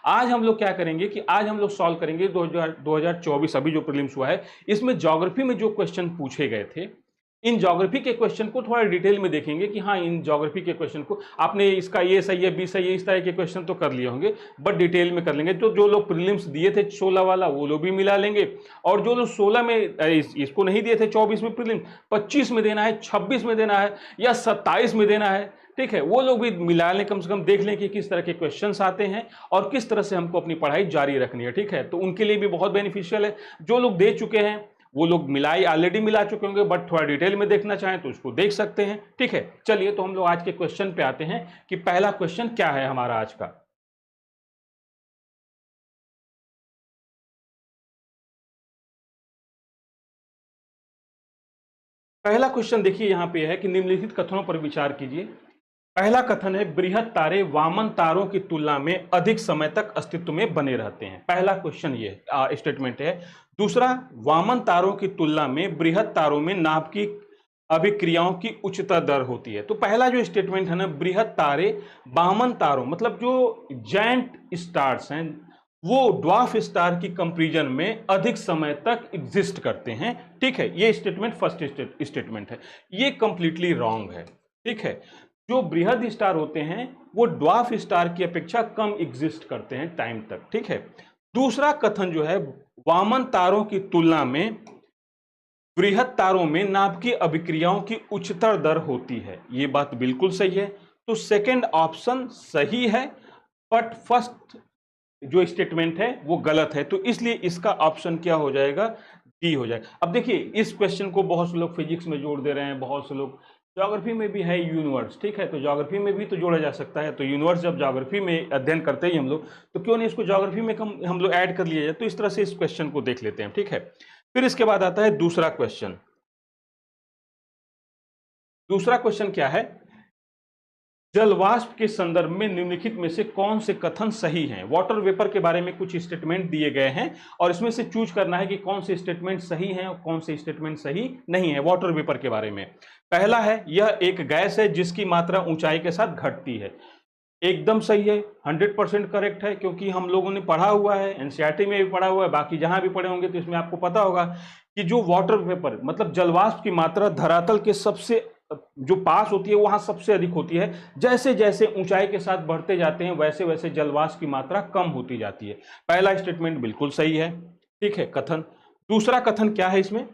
आज हम लोग क्या करेंगे कि आज हम लोग सॉल्व करेंगे 2024 अभी जो प्रीलिम्स हुआ है, इसमें ज्योग्राफी में जो क्वेश्चन पूछे गए थे, इन ज्योग्राफी के क्वेश्चन को थोड़ा डिटेल में देखेंगे कि हाँ, इन ज्योग्राफी के क्वेश्चन को आपने इसका ये सही है, बी सही है, इस तरह के क्वेश्चन तो कर लिए होंगे, बट डिटेल में कर लेंगे। तो जो लोग प्रीलिम्स दिए थे 16 वाला, वो लोग भी मिला लेंगे, और जो लोग 16 में इसको नहीं दिए थे, 24 में प्रीलिम्स, 25 में देना है, 26 में देना है, या 27 में देना है, ठीक है, वो लोग भी मिला लें, कम से कम देख लें कि किस तरह के क्वेश्चंस आते हैं और किस तरह से हमको अपनी पढ़ाई जारी रखनी है, ठीक है। तो उनके लिए भी बहुत बेनिफिशियल है। जो लोग दे चुके हैं वो लोग ऑलरेडी मिला चुके होंगे, बट थोड़ा डिटेल में देखना चाहें तो उसको देख सकते हैं, ठीक है। चलिए, तो हम लोग आज के क्वेश्चन पे आते हैं कि पहला क्वेश्चन क्या है हमारा आज का। पहला क्वेश्चन देखिए यहां पे है कि निम्नलिखित कथनों पर विचार कीजिए। पहला कथन है, बृहत तारे वामन तारों की तुलना में अधिक समय तक अस्तित्व में बने रहते हैं। पहला क्वेश्चन ये स्टेटमेंट है। दूसरा, वामन तारों की तुलना में बृहत तारों में नाभिक अभिक्रियाओं की उच्चतर दर होती है। तो पहला जो स्टेटमेंट है ना, बृहत तारे वामन तारों, मतलब जो जायंट स्टार्स हैं वो ड्वार्फ स्टार की कंपैरिजन में अधिक समय तक एग्जिस्ट करते हैं, ठीक है। ये स्टेटमेंट फर्स्ट स्टेटमेंट है, ये कंप्लीटली रॉन्ग है, ठीक है। जो बृहद स्टार होते हैं वो ड्वार्फ स्टार की अपेक्षा कम एग्जिस्ट करते हैं टाइम तक, ठीक है। दूसरा कथन जो है, वामन तारों की तुलना में बृहद तारों में नाभिकीय अभिक्रियाओं की उच्चतर दर होती है, ये बात बिल्कुल सही है। तो सेकंड ऑप्शन सही है, बट फर्स्ट जो स्टेटमेंट है वो गलत है, तो इसलिए इसका ऑप्शन क्या हो जाएगा, डी हो जाएगा। अब देखिए, इस क्वेश्चन को बहुत से लोग फिजिक्स में जोड़ दे रहे हैं, बहुत से लोग ज्योग्राफी में भी है, यूनिवर्स, ठीक है, तो ज्योग्राफी में भी तो जोड़ा जा सकता है। तो यूनिवर्स जब ज्योग्राफी में अध्ययन करते ही हम लोग, तो क्यों नहीं इसको ज्योग्राफी में हम लोग ऐड कर लिया जाए। तो इस तरह से इस क्वेश्चन को देख लेते हैं, ठीक है। फिर इसके बाद आता है दूसरा क्वेश्चन। दूसरा क्वेश्चन क्या है, जलवाष्प के संदर्भ में निम्नलिखित में से कौन से कथन सही हैं। वाटर वेपर के बारे में कुछ स्टेटमेंट दिए गए हैं और इसमें से चूज करना है कि कौन से स्टेटमेंट सही हैं और कौन से स्टेटमेंट सही नहीं है वाटर वेपर के बारे में। पहला है, यह एक गैस है जिसकी मात्रा ऊंचाई के साथ घटती है। एकदम सही है, 100% करेक्ट है, क्योंकि हम लोगों ने पढ़ा हुआ है, एनसीईआरटी में भी पढ़ा हुआ है, बाकी जहां भी पढ़े होंगे तो इसमें आपको पता होगा कि जो वाटर वेपर मतलब जलवाष्प की मात्रा धरातल के सबसे जो पास होती है वहां सबसे अधिक होती है। जैसे जैसे ऊंचाई के साथ बढ़ते जाते हैं वैसे वैसे जलवाष्प की मात्रा कम होती जाती है। पहला स्टेटमेंट बिल्कुल सही है, ठीक है, कथन। दूसरा कथन क्या है इसमें,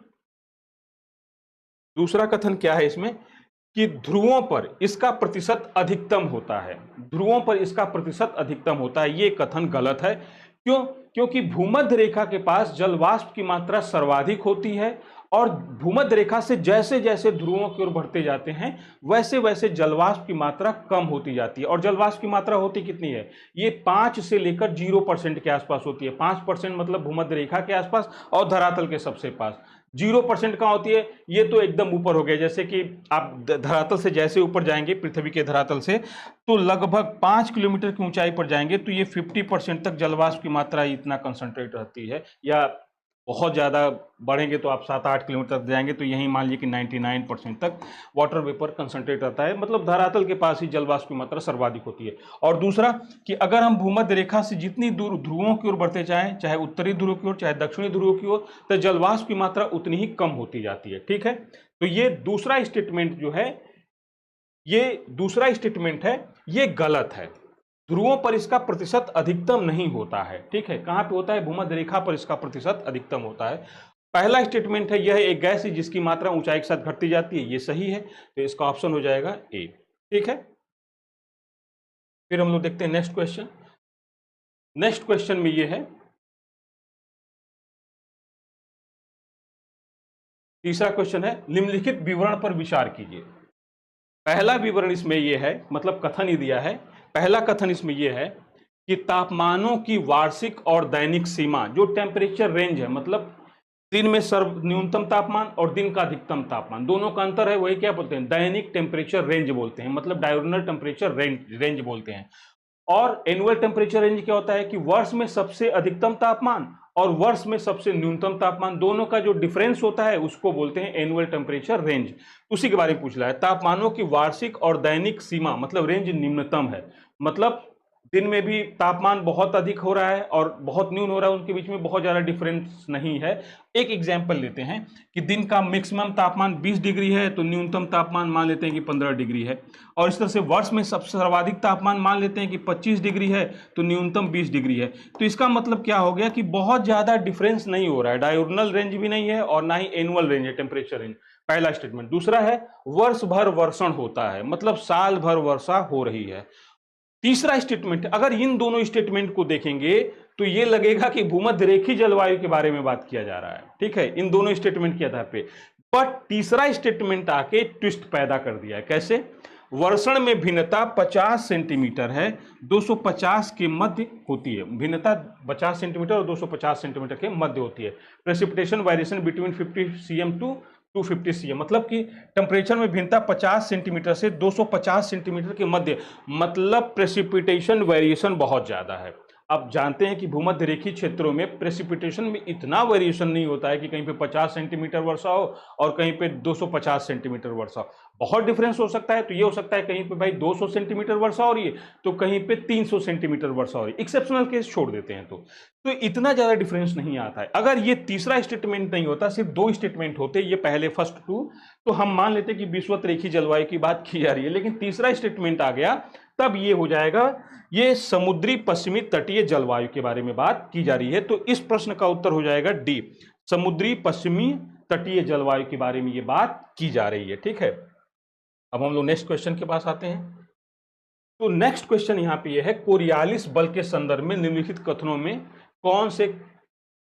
दूसरा कथन क्या है इसमें कि ध्रुवों पर इसका प्रतिशत अधिकतम होता है। ध्रुवों पर इसका प्रतिशत अधिकतम होता है, ये कथन गलत है। क्यों? क्योंकि भूमध्य रेखा के पास जलवाष्प की मात्रा सर्वाधिक होती है और भूमध्य रेखा से जैसे जैसे ध्रुवों की ओर बढ़ते जाते हैं वैसे वैसे जलवाष्प की मात्रा कम होती जाती है। और जलवाष्प की मात्रा होती कितनी है, ये 5 से लेकर 0% के आसपास होती है। 5% मतलब भूमध्य रेखा के आसपास और धरातल के सबसे पास। 0% कहां होती है, ये तो एकदम ऊपर हो गया। जैसे कि आप धरातल से जैसे ऊपर जाएंगे, पृथ्वी के धरातल से, तो लगभग 5 किलोमीटर की ऊंचाई पर जाएंगे तो ये 50% तक जलवाष्प की मात्रा इतना कंसंट्रेट रहती है। या बहुत ज़्यादा बढ़ेंगे तो आप 7-8 किलोमीटर तक जाएंगे तो यहीं मान लीजिए कि 99% तक वाटर वेपर कंसंट्रेट रहता है। मतलब धरातल के पास ही जलवाष्प की मात्रा सर्वाधिक होती है। और दूसरा कि अगर हम भूमध्य रेखा से जितनी दूर ध्रुवों की ओर बढ़ते जाएं, चाहे उत्तरी ध्रुव की ओर चाहे दक्षिणी ध्रुव की ओर, तो जलवाष्प की मात्रा उतनी ही कम होती जाती है, ठीक है। तो ये दूसरा स्टेटमेंट जो है, ये दूसरा स्टेटमेंट है, ये गलत है। ध्रुवों पर इसका प्रतिशत अधिकतम नहीं होता है, ठीक है। कहां पे होता है, भूमध्य रेखा पर इसका प्रतिशत अधिकतम होता है। पहला स्टेटमेंट है, यह एक गैस है जिसकी मात्रा ऊंचाई के साथ घटती जाती है, ये सही है, तो इसका ऑप्शन हो जाएगा ए, ठीक है। फिर हम लोग देखते हैं नेक्स्ट क्वेश्चन। नेक्स्ट क्वेश्चन में ये है, तीसरा क्वेश्चन है, निम्नलिखित विवरण पर विचार कीजिए। पहला विवरण इसमें यह है, मतलब कथन ही दिया है। पहला कथन इसमें यह है कि तापमानों की वार्षिक और दैनिक सीमा, जो टेम्परेचर रेंज है, मतलब दिन में सर्व न्यूनतम तापमान और दिन का अधिकतम तापमान, दोनों का अंतर है, वही क्या बोलते हैं, दैनिक टेम्परेचर रेंज बोलते हैं, मतलब डायurnal टेम्परेचर रेंज बोलते हैं। और एनुअल टेम्परेचर रेंज क्या होता है कि वर्ष में सबसे अधिकतम तापमान और वर्ष में सबसे न्यूनतम तापमान, दोनों का जो डिफरेंस होता है उसको बोलते हैं एनुअल टेम्परेचर रेंज। उसी के बारे में पूछ रहा है। तापमानों की वार्षिक और दैनिक सीमा मतलब रेंज निम्नतम है, मतलब दिन में भी तापमान बहुत अधिक हो रहा है और बहुत न्यून हो रहा है, उनके बीच में बहुत ज़्यादा डिफरेंस नहीं है। एक एग्जाम्पल लेते हैं कि दिन का मैक्सिमम तापमान 20 डिग्री है तो न्यूनतम तापमान मान लेते हैं कि 15 डिग्री है, और इस तरह से वर्ष में सबसे सर्वाधिक तापमान मान लेते हैं कि 25 डिग्री है तो न्यूनतम 20 डिग्री है। तो इसका मतलब क्या हो गया कि बहुत ज़्यादा डिफरेंस नहीं हो रहा है, डायurnal रेंज भी नहीं है और ना ही एनुअल रेंज है, टेम्परेचर रेंज। पहला स्टेटमेंट। दूसरा है वर्ष भर वर्षण होता है, मतलब साल भर वर्षा हो रही है। तीसरा स्टेटमेंट, अगर इन दोनों स्टेटमेंट को देखेंगे तो ये लगेगा कि भूमध्य रेखीय जलवायु के बारे में बात किया जा रहा है, ठीक है, इन दोनों स्टेटमेंट के आधार पे। बट तीसरा स्टेटमेंट आके ट्विस्ट पैदा कर दिया है। कैसे? वर्षण में भिन्नता 50 सेंटीमीटर है, 250 के मध्य होती है। भिन्नता 50 सेंटीमीटर और 250 सेंटीमीटर के मध्य होती है। Precipitation variation between 50 cm to 250 cm, मतलब कि टेम्परेचर में भिन्नता 50 सेंटीमीटर से 250 सेंटीमीटर के मध्य, मतलब प्रेसिपिटेशन वेरिएशन बहुत ज्यादा है। अब जानते हैं कि भूमध्य रेखीय क्षेत्रों में प्रेसिपिटेशन में इतना वेरिएशन नहीं होता है कि कहीं पे 50 सेंटीमीटर वर्षा हो और कहीं पे 250 सेंटीमीटर वर्षा हो, बहुत डिफरेंस हो सकता है। तो ये हो सकता है कहीं पे भाई 200 सेंटीमीटर वर्षा हो रही है तो कहीं पे 300 सेंटीमीटर वर्षा हो रही है, एक्सेप्शनल केस छोड़ देते हैं तो इतना ज्यादा डिफरेंस नहीं आता है। अगर ये तीसरा स्टेटमेंट नहीं होता, सिर्फ दो स्टेटमेंट होते, ये पहले फर्स्ट टू, तो हम मान लेते कि विषुवत रेखीय जलवायु की बात की जा रही है, लेकिन तीसरा स्टेटमेंट आ गया तब ये हो जाएगा, ये समुद्री पश्चिमी तटीय जलवायु के बारे में बात की जा रही है। तो इस प्रश्न का उत्तर हो जाएगा डी, समुद्री पश्चिमी तटीय जलवायु के बारे में ये बात की जा रही है, ठीक है। अब हम लोग नेक्स्ट क्वेश्चन के पास आते हैं। तो नेक्स्ट क्वेश्चन यहां पे ये है, कोरियालिस बल के संदर्भ में निम्नलिखित कथनों में कौन से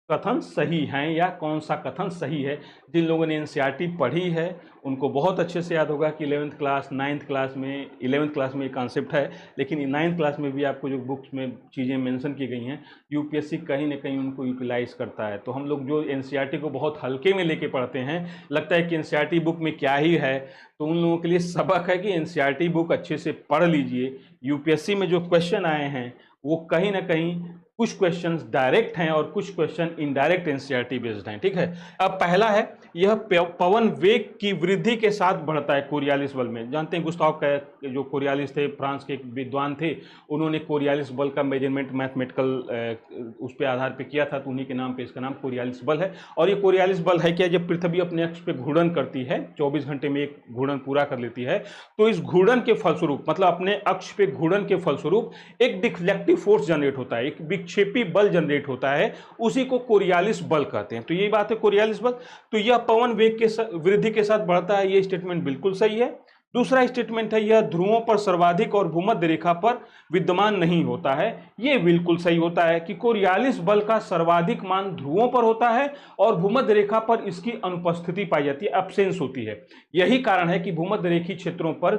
कथन सही हैं या कौन सा कथन सही है। जिन लोगों ने एनसीईआरटी पढ़ी है उनको बहुत अच्छे से याद होगा कि 11th क्लास 9th क्लास में 11th क्लास में ये कॉन्सेप्ट है, लेकिन 9th क्लास में भी आपको जो बुक्स में चीज़ें मेंशन की गई हैं यूपीएससी कहीं ना कहीं उनको यूटिलाइज करता है। तो हम लोग जो एनसीईआरटी को बहुत हल्के में लेके पढ़ते हैं, लगता है कि एनसीईआरटी बुक में क्या ही है, तो उन लोगों के लिए सबक है कि एनसीईआरटी बुक अच्छे से पढ़ लीजिए। यूपीएससी में जो क्वेश्चन आए हैं वो कहीं ना कहीं कुछ क्वेश्चंस डायरेक्ट हैं और कुछ क्वेश्चन इनडायरेक्ट एनसीईआरटी बेस्ड हैं, ठीक है। अब पहला है, यह पवन वेग की वृद्धि के साथ बढ़ता है कोरियालिस बल में। जानते हैं गुस्ताव जो कोरियालिस थे, फ्रांस के एक विद्वान थे, उन्होंने कोरियालिस बल का मेजरमेंट मैथमेटिकल उस पे आधार पे किया था, तो उन्हीं के नाम पे इसका नाम कोरियालिस बल है। और ये कोरियालिस बल है क्या, जब पृथ्वी अपने अक्ष पे घूर्णन करती है, 24 घंटे में एक घूर्णन पूरा कर लेती है, तो इस घूर्णन के फलस्वरूप, मतलब अपने अक्ष पे घूर्णन के फलस्वरूप एक डिफ्लेक्टिव फोर्स जनरेट होता है, एक विक्षेपी बल जनरेट होता है, उसी को कोरियालिस बल कहते हैं। तो यही बात है कोरियालिस बल। तो यह पवन वेग के वृद्धि के साथ बढ़ता है, यह स्टेटमेंट बिल्कुल सही है। दूसरा स्टेटमेंट है, यह ध्रुवों पर सर्वाधिक और भूमध्य रेखा पर विद्यमान नहीं होता है, यह बिल्कुल सही होता है कि कोरियालिस बल का सर्वाधिक मान ध्रुवों पर होता है और भूमध्य रेखा पर इसकी अनुपस्थिति पाई जाती है, एब्सेंस होती है। यही कारण है कि भूमध्य रेखीय क्षेत्रों पर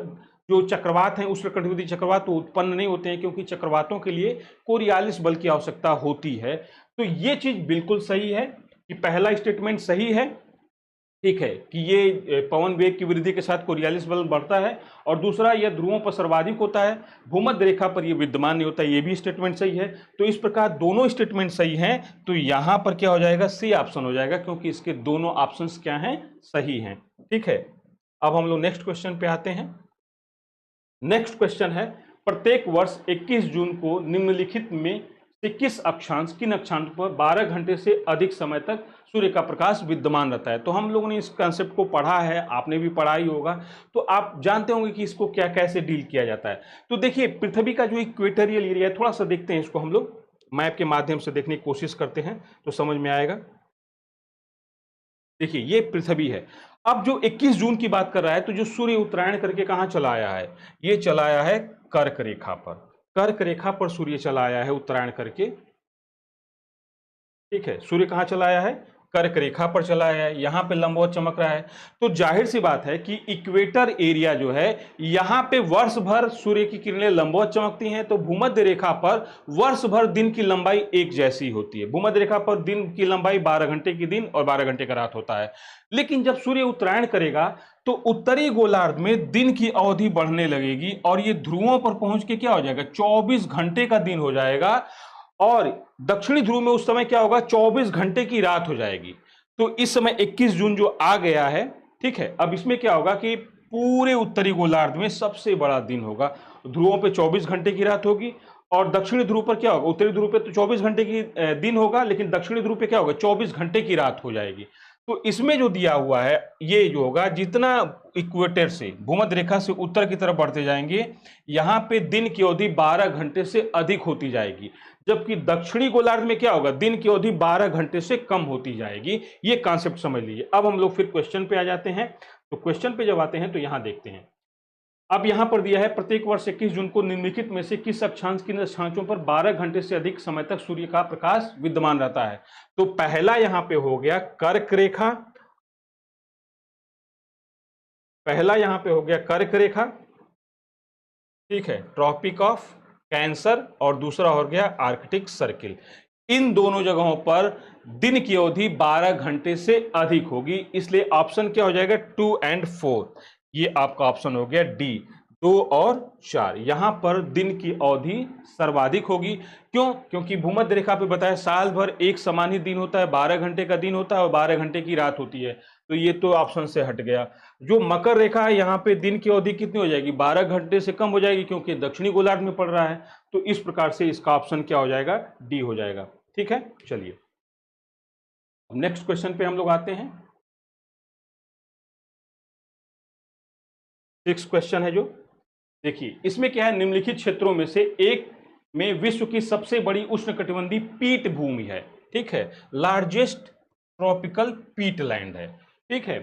जो चक्रवात हैं, उष्णकटिबंधीय चक्रवात तो उत्पन्न नहीं होते हैं, क्योंकि चक्रवातों के लिए कोरियालिस बल की आवश्यकता होती है। तो ये चीज बिल्कुल सही है कि पहला स्टेटमेंट सही है, ठीक है, कि ये पवन वेग की वृद्धि के साथ कोरियालिस बल बढ़ता है, और दूसरा यह ध्रुवों पर सर्वाधिक होता है, भूमध्य रेखा पर यह विद्यमान नहीं होता, ये भी स्टेटमेंट सही है। तो इस प्रकार दोनों स्टेटमेंट सही हैं, तो यहां पर क्या हो जाएगा, सी ऑप्शन हो जाएगा, क्योंकि इसके दोनों ऑप्शंस क्या हैं, सही हैं, ठीक है। अब हम लोग नेक्स्ट क्वेश्चन पे आते हैं। नेक्स्ट क्वेश्चन है, प्रत्येक वर्ष 21 जून को निम्नलिखित में से किस अक्षांश, किन अक्षांश पर 12 घंटे से अधिक समय तक सूर्य का प्रकाश विद्यमान रहता है। तो हम लोगों ने इस कॉन्सेप्ट को पढ़ा है, आपने भी पढ़ा ही होगा, तो आप जानते होंगे कि इसको क्या कैसे डील किया जाता है। तो देखिए, पृथ्वी का जो इक्वेटोरियल एरिया है, थोड़ा सा देखते हैं इसको, हम लोग मैप के माध्यम से देखने की कोशिश करते हैं तो समझ में आएगा। देखिए, ये पृथ्वी है। अब जो 21 जून की बात कर रहा है, तो जो सूर्य उत्तरायण करके कहां चला आया है, ये चला आया है कर्क रेखा पर, कर्क रेखा पर सूर्य चला आया है उत्तरायण करके, ठीक है। सूर्य कहां चला आया है, कर्क रेखा पर चला आया है, यहां पे लंबवत चमक रहा है। तो जाहिर सी बात है कि इक्वेटर एरिया जो है, यहां पे वर्ष भर सूर्य की किरणें लंबवत चमकती हैं, तो भूमध्य रेखा पर वर्ष भर दिन की लंबाई एक जैसी होती है। भूमध्य रेखा पर दिन की लंबाई 12 घंटे की दिन और 12 घंटे का रात होता है। लेकिन जब सूर्य उत्तरायण करेगा तो उत्तरी गोलार्ध में दिन की अवधि बढ़ने लगेगी और ये ध्रुवों पर पहुंच के क्या हो जाएगा, 24 घंटे का दिन हो जाएगा, और दक्षिणी ध्रुव में उस समय क्या होगा, 24 घंटे की रात हो जाएगी। तो इस समय 21 जून जो आ गया है, ठीक है, अब इसमें क्या होगा कि पूरे उत्तरी गोलार्ध में सबसे बड़ा दिन होगा, ध्रुवों पे 24 घंटे की रात होगी और दक्षिणी ध्रुव पर क्या होगा, उत्तरी ध्रुव पे तो 24 घंटे की दिन होगा, लेकिन दक्षिणी ध्रुव पे क्या होगा, 24 घंटे की रात हो जाएगी। तो इसमें जो दिया हुआ है ये जो होगा, जितना इक्वेटर से भूमध्य रेखा से उत्तर की तरफ बढ़ते जाएंगे, यहां पे दिन की अवधि 12 घंटे से अधिक होती जाएगी, जबकि दक्षिणी गोलार्ध में क्या होगा, दिन की अवधि 12 घंटे से कम होती जाएगी। ये कॉन्सेप्ट समझ लीजिए। अब हम लोग फिर क्वेश्चन पे आ जाते हैं। तो क्वेश्चन पे जब आते हैं तो यहां देखते हैं, अब यहां पर दिया है प्रत्येक वर्ष 21 जून को निम्नलिखित में से किस अक्षांश किन अक्षांशों पर 12 घंटे से अधिक समय तक सूर्य का प्रकाश विद्यमान रहता है। तो पहला यहां पे हो गया कर्क रेखा, पहला यहां पे हो गया कर्क रेखा, ठीक है, ट्रॉपिक ऑफ कैंसर, और दूसरा हो गया आर्कटिक सर्किल। इन दोनों जगहों पर दिन की अवधि 12 घंटे से अधिक होगी, इसलिए ऑप्शन क्या हो जाएगा, 2 और 4। ये आपका ऑप्शन हो गया डी, 2 और 4। यहां पर दिन की अवधि सर्वाधिक होगी। क्यों? क्योंकि भूमध्य रेखा पे बताया साल भर एक समान ही दिन होता है, 12 घंटे का दिन होता है और 12 घंटे की रात होती है, तो ये तो ऑप्शन से हट गया। जो मकर रेखा है यहाँ पे दिन की अवधि कितनी हो जाएगी, 12 घंटे से कम हो जाएगी, क्योंकि दक्षिणी गोलार्ध में पड़ रहा है। तो इस प्रकार से इसका ऑप्शन क्या हो जाएगा, डी हो जाएगा। ठीक है, चलिए नेक्स्ट क्वेश्चन पे हम लोग आते हैं। 6 क्वेश्चन है जो, देखिए इसमें क्या है, निम्नलिखित क्षेत्रों में से एक में विश्व की सबसे बड़ी उष्णकटिबंधीय पीठ भूमि है। ठीक है, लार्जेस्ट ट्रॉपिकल पीटलैंड है। ठीक है,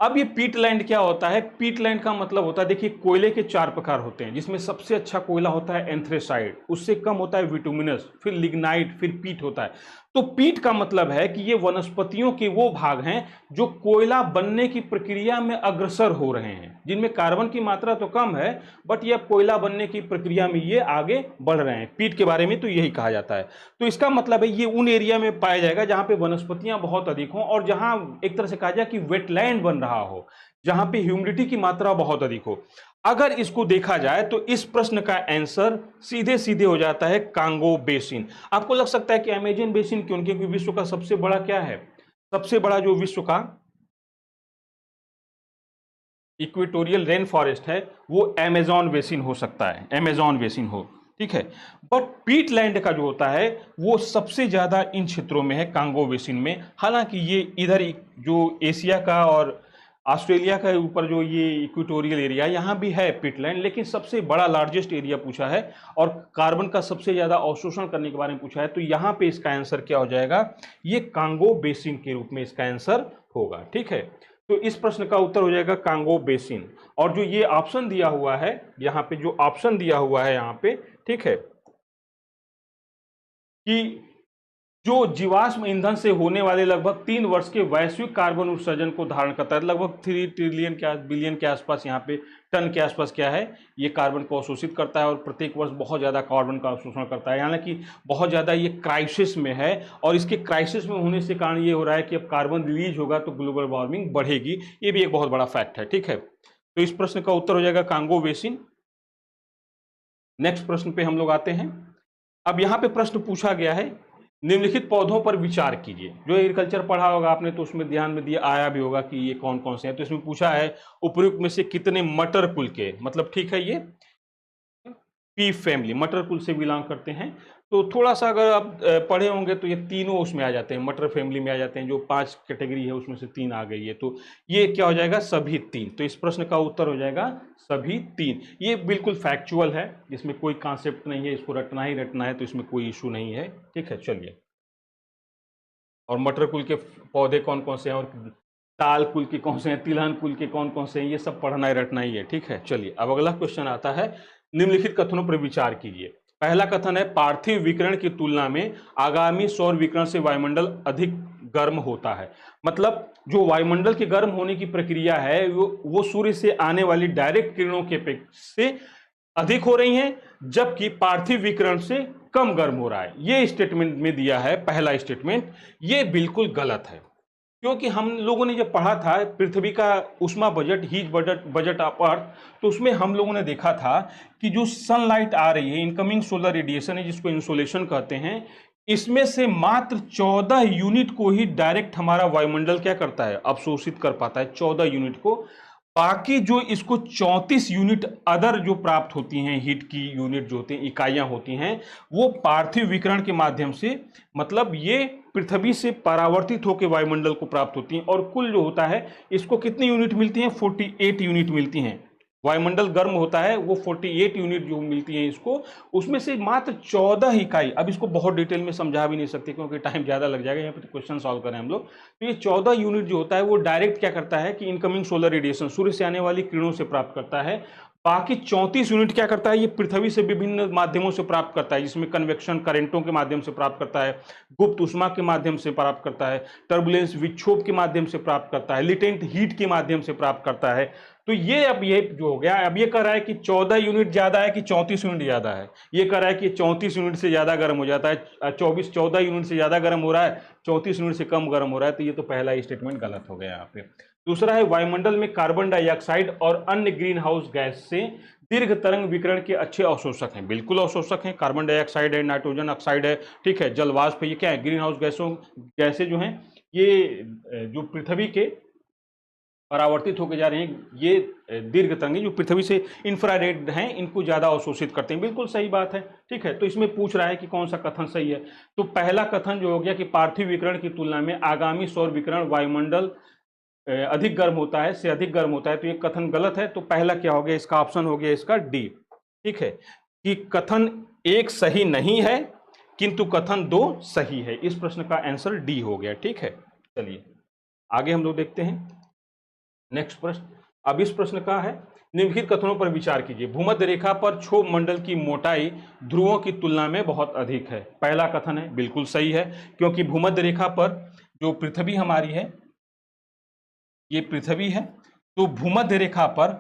अब ये पीटलैंड क्या होता है, पीटलैंड का मतलब होता है, देखिए कोयले के 4 प्रकार होते हैं, जिसमें सबसे अच्छा कोयला होता है एंथ्रेसाइड, उससे कम होता है विटुमिनस, फिर लिग्नाइट, फिर पीट होता है। तो पीट का मतलब है कि ये वनस्पतियों के वो भाग हैं जो कोयला बनने की प्रक्रिया में अग्रसर हो रहे हैं, जिनमें कार्बन की मात्रा तो कम है, बट ये अब कोयला बनने की प्रक्रिया में ये आगे बढ़ रहे हैं। पीट के बारे में तो यही कहा जाता है। तो इसका मतलब है ये उन एरिया में पाया जाएगा जहां पे वनस्पतियां बहुत अधिक हों, और जहां एक तरह से कहा जाए कि वेटलैंड बन रहा हो, जहां पे ह्यूमिडिटी की मात्रा बहुत अधिक हो। अगर इसको देखा जाए तो इस प्रश्न का आंसर सीधे सीधे हो जाता है कांगो बेसिन। आपको लग सकता है कि अमेजन बेसिन क्यों, क्योंकि विश्व का सबसे बड़ा क्या है, सबसे बड़ा जो विश्व का इक्वेटोरियल रेन फॉरेस्ट है वो अमेजॉन बेसिन हो सकता है, अमेजॉन बेसिन हो। ठीक है, बट पीटलैंड का जो होता है वो सबसे ज्यादा इन क्षेत्रों में है, कांगो बेसिन में। हालांकि ये इधर जो एशिया का और ऑस्ट्रेलिया के ऊपर जो ये इक्वेटोरियल एरिया यहाँ भी है पीटलैंड, लेकिन सबसे बड़ा लार्जेस्ट एरिया पूछा है और कार्बन का सबसे ज्यादा अवशोषण करने के बारे में पूछा है, तो यहाँ पे इसका आंसर क्या हो जाएगा, ये कांगो बेसिन के रूप में इसका आंसर होगा। ठीक है, तो इस प्रश्न का उत्तर हो जाएगा कांगो बेसिन। और जो ये ऑप्शन दिया हुआ है यहाँ पे, जो ऑप्शन दिया हुआ है यहाँ पे, ठीक है, कि जो जीवाश्म ईंधन से होने वाले लगभग 3 वर्ष के वैश्विक कार्बन उत्सर्जन को धारण करता है, लगभग 3 ट्रिलियन के बिलियन के आसपास, यहाँ पे टन के आसपास क्या है, ये कार्बन को अवशोषित करता है और प्रत्येक वर्ष बहुत ज़्यादा कार्बन का अवशोषण करता है। यानी कि बहुत ज़्यादा ये क्राइसिस में है, और इसके क्राइसिस में होने से कारण ये हो रहा है कि अब कार्बन रिलीज होगा तो ग्लोबल वार्मिंग बढ़ेगी। ये भी एक बहुत बड़ा फैक्ट है। ठीक है, तो इस प्रश्न का उत्तर हो जाएगा कांगो बेसिन। नेक्स्ट प्रश्न पे हम लोग आते हैं। अब यहाँ पे प्रश्न पूछा गया है, निम्नलिखित पौधों पर विचार कीजिए। जो एग्रीकल्चर पढ़ा होगा आपने तो उसमें ध्यान में दिया आया भी होगा कि ये कौन कौन से हैं। तो इसमें पूछा है उपयुक्त में से कितने मटर कुल के, मतलब ठीक है ये पी फैमिली मटर कुल से बिलोंग करते हैं। तो थोड़ा सा अगर आप पढ़े होंगे तो ये तीनों उसमें आ जाते हैं, मटर फैमिली में आ जाते हैं। जो 5 कैटेगरी है उसमें से 3 आ गई है, तो ये क्या हो जाएगा, सभी 3। तो इस प्रश्न का उत्तर हो जाएगा सभी 3। ये बिल्कुल फैक्चुअल है, इसमें कोई कॉन्सेप्ट नहीं है, इसको रटना ही रटना है, तो इसमें कोई इशू नहीं है। ठीक है, चलिए। और मटर कुल के पौधे कौन कौन से हैं, और ताल कुल के कौन से हैं, तिलहन कुल के कौन कौन से हैं, ये सब पढ़ना ही रटना ही है। ठीक है, चलिए अब अगला क्वेश्चन आता है, निम्नलिखित कथनों पर विचार कीजिए। पहला कथन है, पार्थिव विकिरण की तुलना में आगामी सौर विकिरण से वायुमंडल अधिक गर्म होता है। मतलब जो वायुमंडल के गर्म होने की प्रक्रिया है वो सूर्य से आने वाली डायरेक्ट किरणों के अपेक्षा से अधिक हो रही हैं, जबकि पार्थिव विकिरण से कम गर्म हो रहा है। ये स्टेटमेंट में दिया है पहला स्टेटमेंट, ये बिल्कुल गलत है। क्योंकि हम लोगों ने जब पढ़ा था पृथ्वी का उष्मा budget, heat budget of earth, तो उसमें हम लोगों ने देखा था कि जो सनलाइट आ रही है, इनकमिंग सोलर रेडिएशन है जिसको इंसोलेशन कहते हैं, इसमें से मात्र 14 यूनिट को ही डायरेक्ट हमारा वायुमंडल क्या करता है, अवशोषित कर पाता है, 14 यूनिट को। बाकी जो इसको 34 यूनिट अदर जो प्राप्त होती हैं, हीट की यूनिट जो होती हैं, इकाइयां होती हैं, वो पार्थिव विकिरण के माध्यम से, मतलब ये पृथ्वी से परावर्तित होकर वायुमंडल को प्राप्त होती हैं। और कुल जो होता है इसको कितनी यूनिट मिलती हैं? 48 यूनिट मिलती हैं। वायुमंडल गर्म होता है, वो 48 यूनिट जो मिलती हैं इसको, उसमें से मात्र 14 इकाई, अब इसको बहुत डिटेल में समझा भी नहीं सकते क्योंकि टाइम ज़्यादा लग जाएगा, यहाँ पे तो क्वेश्चन सॉल्व करें हम लोग। तो ये 14 यूनिट जो होता है वो डायरेक्ट क्या करता है कि इनकमिंग सोलर रेडिएशन, सूर्य से आने वाली किरणों से प्राप्त करता है। बाकी 34 यूनिट क्या करता है, ये पृथ्वी से विभिन्न माध्यमों से प्राप्त करता है, जिसमें कन्वेक्शन करेंटों के माध्यम से प्राप्त करता है, गुप्त ऊष्मा के माध्यम से प्राप्त करता है, टर्बुलेंस विक्षोभ के माध्यम से प्राप्त करता है, लिटेंट हीट के माध्यम से प्राप्त करता है। तो ये अब ये जो हो गया, अब ये कह रहा है कि 14 यूनिट ज्यादा है कि 34 यूनिट ज्यादा है। ये कह रहा है कि 34 यूनिट से ज्यादा गर्म हो जाता है, 14 यूनिट से ज्यादा गर्म हो रहा है, 34 यूनिट से कम गर्म हो रहा है। तो ये तो पहला ही स्टेटमेंट गलत हो गया यहाँ पे। दूसरा है वायुमंडल में कार्बन डाइऑक्साइड और अन्य ग्रीन हाउस गैस से दीर्घ तरंग विकिरण के अच्छे अवशोषक हैं। बिल्कुल अवशोषक हैं, कार्बन डाइऑक्साइड है, नाइट्रोजन ऑक्साइड है, ठीक है, जलवाष्प, ये क्या है, ग्रीन हाउस गैसें जो हैं, ये जो पृथ्वी के परावर्तित होकर जा रहे हैं, ये दीर्घ तरंगी जो पृथ्वी से इंफ्रारेड हैं, इनको ज्यादा अवशोषित करते हैं। बिल्कुल सही बात है, ठीक है। तो इसमें पूछ रहा है कि कौन सा कथन सही है। तो पहला कथन जो हो गया कि पार्थिव विकिरण की तुलना में आगामी सौर विकिरण वायुमंडल अधिक गर्म होता है, से अधिक गर्म होता है, तो ये कथन गलत है। तो पहला क्या हो गया, इसका ऑप्शन हो गया इसका डी, ठीक है, कि कथन 1 सही नहीं है किंतु कथन 2 सही है। इस प्रश्न का आंसर डी हो गया, ठीक है। चलिए आगे हम लोग देखते हैं नेक्स्ट प्रश्न। अब इस प्रश्न का है, निम्नलिखित कथनों पर विचार कीजिए। भूमध्य रेखा पर क्षोभ मंडल की मोटाई ध्रुवों की तुलना में बहुत अधिक है। पहला कथन है, बिल्कुल सही है, क्योंकि भूमध्य रेखा पर जो पृथ्वी हमारी है, ये पृथ्वी है, तो भूमध्य रेखा पर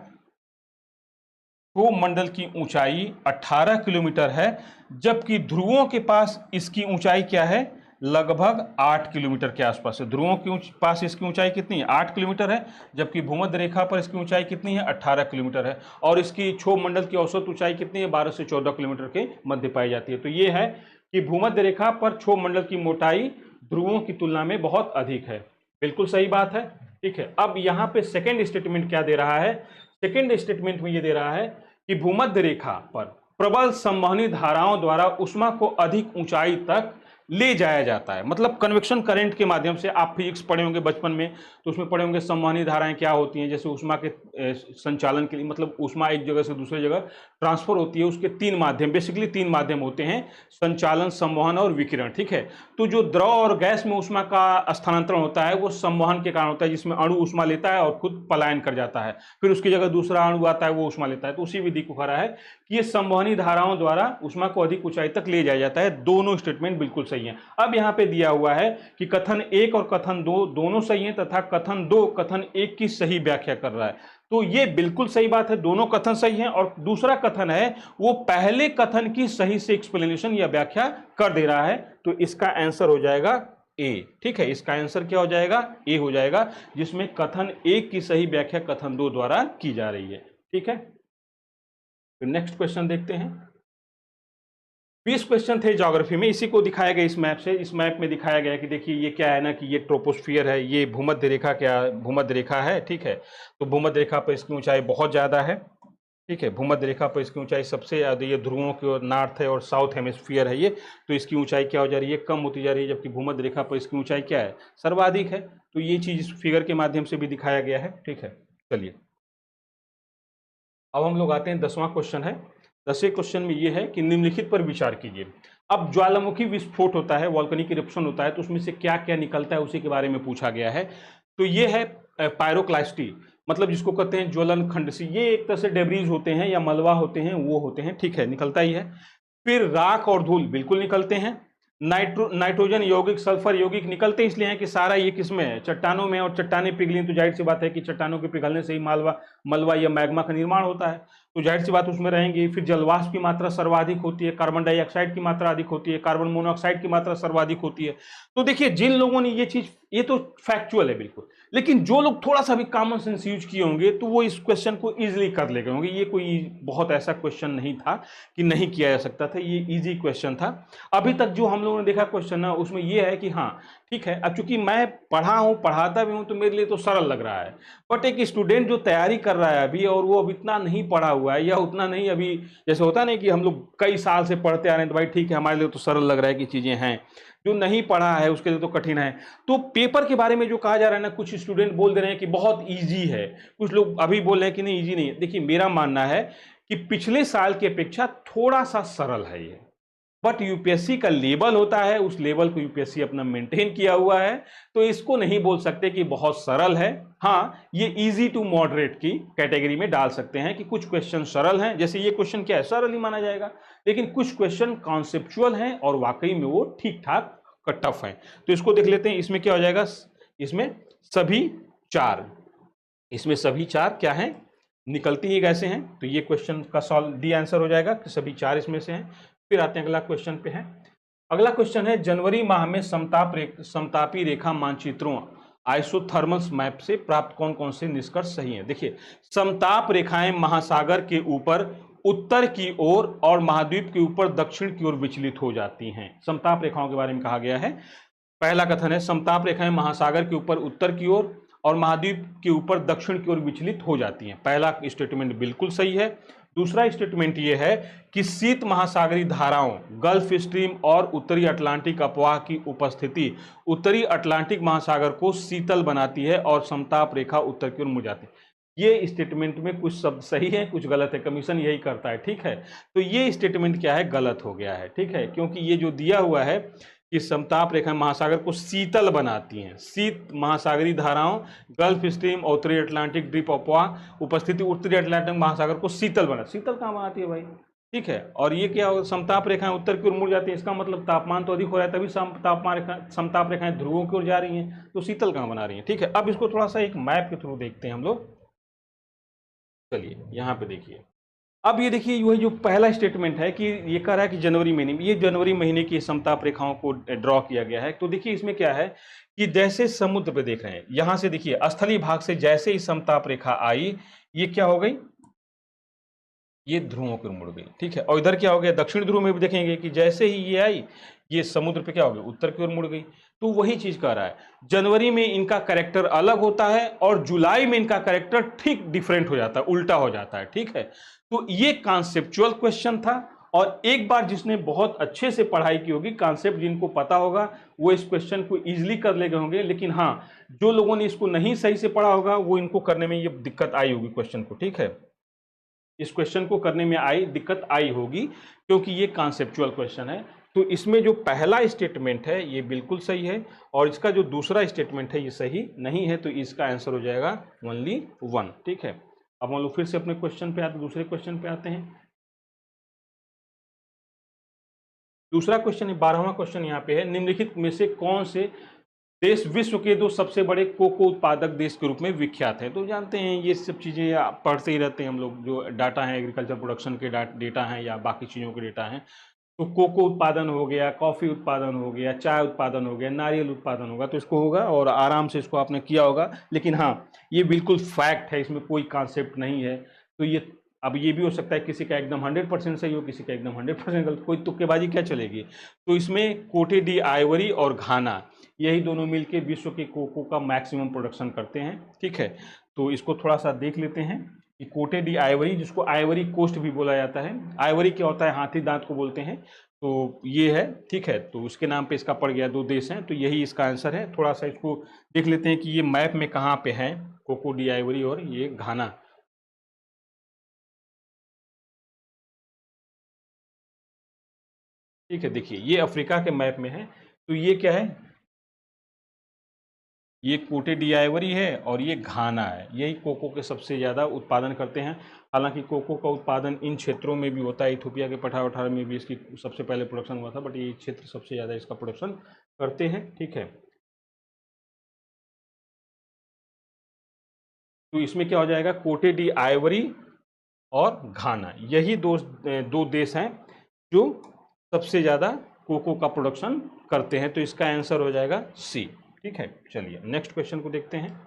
क्षोभ मंडल की ऊंचाई 18 किलोमीटर है, जबकि ध्रुवों के पास इसकी ऊंचाई क्या है, लगभग 8 किलोमीटर के आसपास है। ध्रुवों के पास इसकी ऊंचाई कितनी है, 8 किलोमीटर है, जबकि भूमध्य रेखा पर इसकी ऊंचाई कितनी है, 18 किलोमीटर है। और इसकी क्षोभ मंडल की औसत ऊंचाई कितनी है, 12 से 14 किलोमीटर के मध्य पाई जाती है। तो ये है कि भूमध्य रेखा पर क्षोभ मंडल की मोटाई ध्रुवों की तुलना में बहुत अधिक है। बिल्कुल सही बात है, ठीक है। अब यहाँ पे सेकेंड स्टेटमेंट क्या दे रहा है, सेकेंड स्टेटमेंट में ये दे रहा है कि भूमध्य रेखा पर प्रबल संवहनी धाराओं द्वारा ऊष्मा को अधिक ऊंचाई तक ले जाया जाता है। मतलब कन्वेक्शन करंट के माध्यम से, आप फिजिक्स पढ़े होंगे बचपन में, तो उसमें पढ़े होंगे संवहनी धाराएं क्या होती हैं। जैसे ऊष्मा के संचालन के लिए, मतलब ऊष्मा एक जगह से दूसरी जगह ट्रांसफर होती है, उसके 3 माध्यम, बेसिकली 3 माध्यम होते हैं, संचालन, संवहन और विकिरण, ठीक है। तो जो द्रव और गैस में ऊष्मा का स्थानांतरण होता है वो संवहन के कारण होता है, जिसमें अणु ऊष्मा लेता है और खुद पलायन कर जाता है, फिर उसकी जगह दूसरा अणु आता है, वो ऊष्मा लेता है। तो उसी विधि को कह रहा है कि ये संवहनी धाराओं द्वारा ऊष्मा को अधिक ऊंचाई तक ले जाया जाता है। दोनों स्टेटमेंट बिल्कुल सही है। अब यहां पे दिया हुआ है कि कथन 1 और कथन 2 दोनों सही हैं, तथा कथन 2 कथन 1 की सही व्याख्या कर रहा है। तो ये बिल्कुल सही बात है, दोनों कथन सही हैं। और दूसरा कथन है वो पहले कथन की सही से एक्सप्लेनेशन या व्याख्या कर दे रहा है। तो इसका आंसर हो जाएगा ए, ठीक है। इसका आंसर क्या हो जाएगा, ए हो जाएगा, जिसमें कथन 1 की सही व्याख्या कथन 2 द्वारा की जा रही है, ठीक है। तो नेक्स्ट क्वेश्चन देखते हैं। 20 क्वेश्चन थे ज्योग्राफी में, इसी को दिखाया गया इस मैप से। इस मैप में दिखाया गया कि देखिए ये क्या है ना, कि ये ट्रोपोस्फियर है, ये भूमध्य रेखा, क्या भूमध्य रेखा है, ठीक है। तो भूमध्य रेखा पर इसकी ऊंचाई बहुत ज्यादा है, ठीक है। भूमध्य रेखा पर इसकी ऊंचाई सबसे ज्यादा, ये ध्रुवों की ओर नॉर्थ है और साउथ हेमिस्फीयर है ये, तो इसकी ऊंचाई क्या हो जा रही है, कम होती जा रही है, जबकि भूमध्य रेखा पर इसकी ऊंचाई क्या है, सर्वाधिक है। तो ये चीज इस फिगर के माध्यम से भी दिखाया गया है, ठीक है। चलिए अब हम लोग आते हैं 10वां क्वेश्चन है। 10वें क्वेश्चन में ये है कि निम्नलिखित पर विचार कीजिए। अब ज्वालामुखी विस्फोट होता है, वॉल्केनिक इरप्शन होता है, तो उसमें से क्या क्या निकलता है उसी के बारे में पूछा गया है। तो ये है पायरोक्लास्टी, मतलब जिसको कहते हैं ज्वलन खंडसी। ये एक तरह से डेब्रीज होते हैं या मलबा होते हैं, वो होते हैं, ठीक है, निकलता ही है। फिर राख और धूल बिल्कुल निकलते हैं। नाइट्रोजन यौगिक, सल्फर यौगिक निकलते इसलिए हैं कि सारा ये किसमें है, चट्टानों में, और चट्टानें पिघली तो जाहिर सी बात है कि चट्टानों के पिघलने से ही मलबा या मैग्मा का निर्माण होता है। तो जाहिर सी बात उसमें रहेंगे। फिर जलवाष्प की मात्रा सर्वाधिक होती है, कार्बन डाइऑक्साइड की मात्रा अधिक होती है, कार्बन मोनोऑक्साइड की मात्रा सर्वाधिक होती है। तो देखिए जिन लोगों ने ये चीज, ये तो फैक्चुअल है बिल्कुल, लेकिन जो लोग थोड़ा सा भी कॉमन सेंस यूज किए होंगे तो वो इस क्वेश्चन को इजीली कर लेंगे होंगे। ये कोई बहुत ऐसा क्वेश्चन नहीं था कि नहीं किया जा सकता था, ये इजी क्वेश्चन था। अभी तक जो हम लोगों ने देखा क्वेश्चन ना, उसमें ये है कि हाँ ठीक है, अब चूंकि मैं पढ़ा हूं, पढ़ाता भी हूं, तो मेरे लिए तो सरल लग रहा है। बट एक स्टूडेंट जो तैयारी कर रहा है अभी, और वो अब इतना नहीं पढ़ा हुआ है या उतना नहीं अभी, जैसे होता नहीं कि हम लोग कई साल से पढ़ते आ रहे हैं तो भाई ठीक है हमारे लिए तो सरल लग रहा है कि चीजें हैं, जो नहीं पढ़ा है उसके लिए तो कठिन है। तो पेपर के बारे में जो कहा जा रहा है ना, कुछ स्टूडेंट बोल दे रहे हैं कि बहुत इजी है, कुछ लोग अभी बोल रहे हैं कि नहीं इजी नहीं है। देखिए मेरा मानना है कि पिछले साल की अपेक्षा थोड़ा सा सरल है ये, बट यूपीएससी का लेवल होता है, उस लेवल को यूपीएससी अपना मेंटेन किया हुआ है, तो इसको नहीं बोल सकते कि बहुत सरल है। हाँ, ये इजी टू मॉडरेट की कैटेगरी में डाल सकते हैं कि कुछ क्वेश्चन सरल हैं, जैसे ये क्वेश्चन क्या है, सरल ही माना जाएगा, लेकिन कुछ क्वेश्चन कॉन्सेप्चुअल हैं और वाकई में वो ठीक ठाक टफ है। तो इसको देख लेते हैं, इसमें क्या हो जाएगा, इसमें सभी चार, इसमें सभी चार क्या हैं, निकलती ही कैसे हैं, तो ये क्वेश्चन का सॉल्व डी आंसर हो जाएगा कि सभी चार इसमें से हैं। फिर आते हैं अगला क्वेश्चन पे है। अगला क्वेश्चन है, जनवरी माह में समतापी रेखा मानचित्रों आइसोथर्मल मैप से प्राप्त कौन कौन से निष्कर्ष सही हैं। देखिए समताप रेखाएं महासागर के ऊपर उत्तर की ओर और महाद्वीप के ऊपर दक्षिण की ओर विचलित हो जाती हैं। समताप रेखाओं के बारे में कहा गया है। पहला कथन है, समताप रेखाएं महासागर के ऊपर उत्तर की ओर और महाद्वीप के ऊपर दक्षिण की ओर विचलित हो जाती हैं। पहला स्टेटमेंट बिल्कुल सही है। दूसरा स्टेटमेंट यह है कि शीत महासागरीय धाराओं, गल्फ स्ट्रीम और उत्तरी अटलांटिक अपवाह की उपस्थिति उत्तरी अटलांटिक महासागर को शीतल बनाती है और समताप रेखा उत्तर की ओर मुड़ जाती है। ये स्टेटमेंट में कुछ शब्द सही है, कुछ गलत है, कमीशन यही करता है, ठीक है। तो ये स्टेटमेंट क्या है, गलत हो गया है, ठीक है, क्योंकि ये जो दिया हुआ है कि समताप रेखा महासागर को शीतल बनाती हैं, शीत महासागरीय धाराओं, गल्फ स्ट्रीम और उत्तरी अटलांटिक द्वीप अपवाह उपस्थिति उत्तरी अटलांटिक महासागर को शीतल शीतल कहाँ बनाती है भाई, ठीक है। और ये क्या होगा, समताप रेखाएं उत्तर की ओर मुड़ जाती है, इसका मतलब तापमान तो अधिक हो रहा है, तभी समताप रेखाएं ध्रुवों की ओर जा रही हैं, तो शीतल कहाँ बना रही हैं, ठीक है। अब इसको थोड़ा सा एक मैप के थ्रू देखते हैं हम लोग। चलिए यहाँ पे देखिए, अब ये देखिए वही जो पहला स्टेटमेंट है कि ये कह रहा है कि जनवरी महीने में, ये जनवरी महीने की समताप रेखाओं को ड्रॉ किया गया है। तो देखिए इसमें क्या है कि जैसे समुद्र पे देख रहे हैं, यहां से देखिए स्थलीय भाग से जैसे ही समताप रेखा आई, ये क्या हो गई, ये ध्रुवों की ओर मुड़ गई, ठीक है। और इधर क्या हो गया, दक्षिण ध्रुव में भी देखेंगे कि जैसे ही ये आई, ये समुद्र पे क्या हो गया, उत्तर की ओर मुड़ गई। तो वही चीज कह रहा है, जनवरी में इनका कैरेक्टर अलग होता है और जुलाई में इनका कैरेक्टर ठीक डिफरेंट हो जाता है, उल्टा हो जाता है, ठीक है। तो ये कॉन्सेप्चुअल क्वेश्चन था, और एक बार जिसने बहुत अच्छे से पढ़ाई की होगी, कॉन्सेप्ट जिनको पता होगा, वो इस क्वेश्चन को इजीली कर ले होंगे। लेकिन हाँ, जो लोगों ने इसको नहीं सही से पढ़ा होगा, वो इनको करने में ये दिक्कत आई होगी क्वेश्चन को, ठीक है, इस क्वेश्चन को करने में दिक्कत आई होगी, क्योंकि ये कॉन्सेप्चुअल क्वेश्चन है। तो इसमें जो पहला स्टेटमेंट है ये बिल्कुल सही है, और इसका जो दूसरा स्टेटमेंट है ये सही नहीं है, तो इसका आंसर हो जाएगा ओनली 1, ठीक है। अब हम लोग फिर से अपने क्वेश्चन पे आते, दूसरे क्वेश्चन पे आते हैं। दूसरा क्वेश्चन, 12वां क्वेश्चन यहाँ पे है, निम्नलिखित में से कौन से देश विश्व के 2 सबसे बड़े कोको उत्पादक देश के रूप में विख्यात हैं। तो जानते हैं ये सब चीज़ें पढ़ते ही रहते हैं हम लोग, जो डाटा है एग्रीकल्चर प्रोडक्शन के डेटा हैं या बाकी चीज़ों के डेटा हैं। तो कोको उत्पादन हो गया, कॉफ़ी उत्पादन हो गया, चाय उत्पादन हो गया, नारियल उत्पादन होगा, तो इसको होगा, और आराम से इसको आपने किया होगा। लेकिन हाँ, ये बिल्कुल फैक्ट है, इसमें कोई कॉन्सेप्ट नहीं है। तो ये अब ये भी हो सकता है किसी का एकदम 100% सही हो, किसी का एकदम 100% गलत, कोई तुक्केबाजी क्या चलेगी। तो इसमें कोटे डी आइवरी और घाना, यही दोनों मिलके विश्व के कोको का मैक्सिमम प्रोडक्शन करते हैं, ठीक है। तो इसको थोड़ा सा देख लेते हैं कि कोटे डी आइवरी, जिसको आइवरी कोस्ट भी बोला जाता है, आइवरी क्या होता है, हाथी दांत को बोलते हैं, तो ये है, ठीक है। तो उसके नाम पे इसका पड़ गया, 2 देश हैं, तो यही इसका आंसर है। थोड़ा सा इसको देख लेते हैं कि ये मैप में कहाँ पे है कोको डी आइवरी और ये घाना। ठीक है, देखिए ये अफ्रीका के मैप में है। तो ये क्या है, ये कोटे डी आइवरी है और ये घाना है, यही कोको के सबसे ज़्यादा उत्पादन करते हैं। हालांकि कोको का उत्पादन इन क्षेत्रों में भी होता है, इथोपिया के पठार में भी इसकी सबसे पहले प्रोडक्शन हुआ था, बट ये क्षेत्र सबसे ज़्यादा इसका प्रोडक्शन करते हैं, ठीक है। तो इसमें क्या हो जाएगा, कोटे डी आइवरी और घाना, यही दो देश हैं जो सबसे ज़्यादा कोको का प्रोडक्शन करते हैं। तो इसका आंसर हो जाएगा सी। ठीक है, चलिए नेक्स्ट क्वेश्चन को देखते हैं।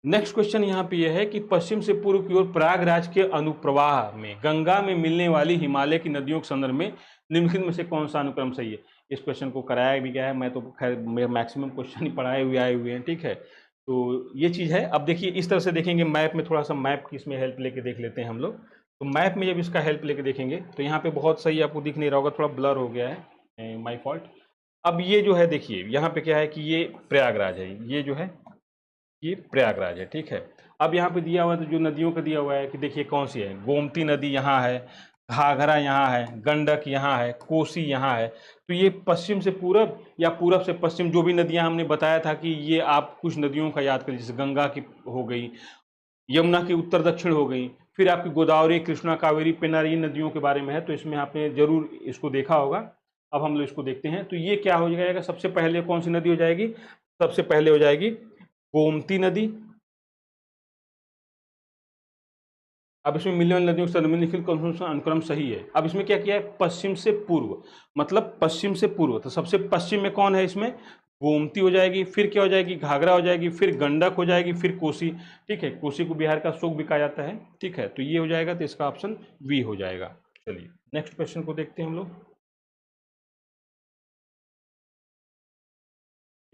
नेक्स्ट क्वेश्चन यहाँ पे यह है कि पश्चिम से पूर्व की ओर प्रयागराज के अनुप्रवाह में गंगा में मिलने वाली हिमालय की नदियों के संदर्भ में निम्नलिखित में से कौन सा अनुक्रम सही है। इस क्वेश्चन को कराया भी गया है, मैं तो खैर मैक्सिमम क्वेश्चन ही पढ़ाए हुए आए हुए हैं। ठीक है, तो ये चीज़ है। अब देखिए इस तरह से देखेंगे मैप में, थोड़ा सा मैप की इसमें हेल्प लेके देख लेते हैं हम लोग। तो मैप में जब इसका हेल्प लेके देखेंगे तो यहाँ पे बहुत सही आपको दिख नहीं रहा होगा, थोड़ा ब्लर हो गया है, माई फॉल्ट। अब ये जो है देखिए यहाँ पे क्या है कि ये प्रयागराज है, ये जो है ये प्रयागराज है। ठीक है, अब यहाँ पे दिया हुआ है तो जो नदियों का दिया हुआ है कि देखिए कौन सी है, गोमती नदी यहाँ है, घाघरा यहाँ है, गंडक यहाँ है, कोसी यहाँ है। तो ये पश्चिम से पूरब या पूरब से पश्चिम जो भी नदियाँ हमने बताया था कि ये आप कुछ नदियों का याद करिए, जैसे गंगा की हो गई, यमुना की उत्तर दक्षिण हो गई, फिर आपकी गोदावरी, कृष्णा, कावेरी, पेन्नार, ये नदियों के बारे में है। तो इसमें आपने जरूर इसको देखा होगा। अब हम लोग इसको देखते हैं। तो ये क्या हो जाएगा, सबसे पहले कौन सी नदी हो जाएगी, सबसे पहले हो जाएगी गोमती नदी। अब इसमें मिलने वाली नदियों के संदर्भ में निम्नलिखित कौन सा अनुक्रम सही है। अब इसमें क्या किया है, पश्चिम से पूर्व, मतलब पश्चिम से पूर्व। तो सबसे पश्चिम में कौन है, इसमें गोमती हो जाएगी, फिर क्या हो जाएगी, घाघरा हो जाएगी, फिर गंडक हो जाएगी, फिर कोसी। ठीक है, कोसी को बिहार का शोक भी कहा जाता है। ठीक है, तो ये हो जाएगा, तो इसका ऑप्शन बी हो जाएगा। चलिए नेक्स्ट क्वेश्चन को देखते हैं हम लोग।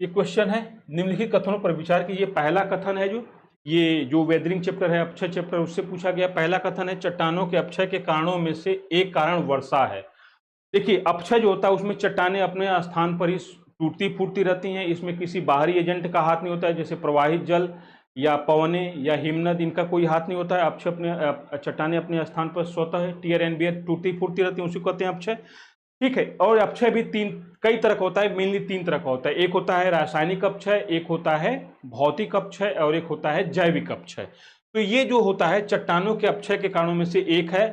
ये क्वेश्चन है, निम्नलिखित कथनों पर विचार कीजिए। पहला कथन है ये जो वेदरिंग चैप्टर है, अक्षय चैप्टर, उससे पूछा गया। पहला कथन है, चट्टानों के अपक्षय के कारणों में से एक कारण वर्षा है। देखिए अपक्षय जो होता है उसमें चट्टानें अपने स्थान पर ही टूटती फूटती रहती हैं, इसमें किसी बाहरी एजेंट का हाथ नहीं होता है, जैसे प्रवाहित जल या पवने या हिमनद, इनका कोई हाथ नहीं होता है। अक्षय अपने चट्टानें अपने स्थान पर स्वतः टीयर एंड बियर टूटती फूटती रहती हैं, उसी को कहते हैं अक्षय। ठीक है, और अक्षय भी कई तरह का होता है, मेनली तीन तरह का होता है। एक होता है रासायनिक अक्षय, एक होता है भौतिक अक्षय, और एक होता है जैविक अक्षय। तो ये जो होता है चट्टानों के अक्षय के कारणों में से एक है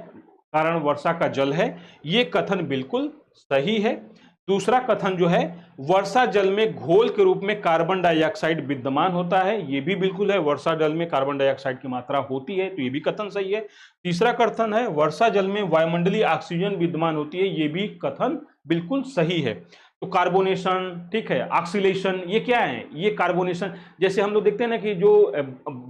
कारण वर्षा का जल है, ये कथन बिल्कुल सही है। दूसरा कथन जो है, वर्षा जल में घोल के रूप में कार्बन डाइऑक्साइड विद्यमान होता है, ये भी बिल्कुल है, वर्षा जल में कार्बन डाइऑक्साइड की मात्रा होती है, तो ये भी कथन सही है। तीसरा कथन है, वर्षा जल में वायुमंडलीय ऑक्सीजन विद्यमान होती है, ये भी कथन बिल्कुल सही है। तो कार्बोनेशन, ठीक है, ऑक्सीलेशन, ये क्या है, ये कार्बोनेशन। जैसे हम लोग देखते हैं ना कि जो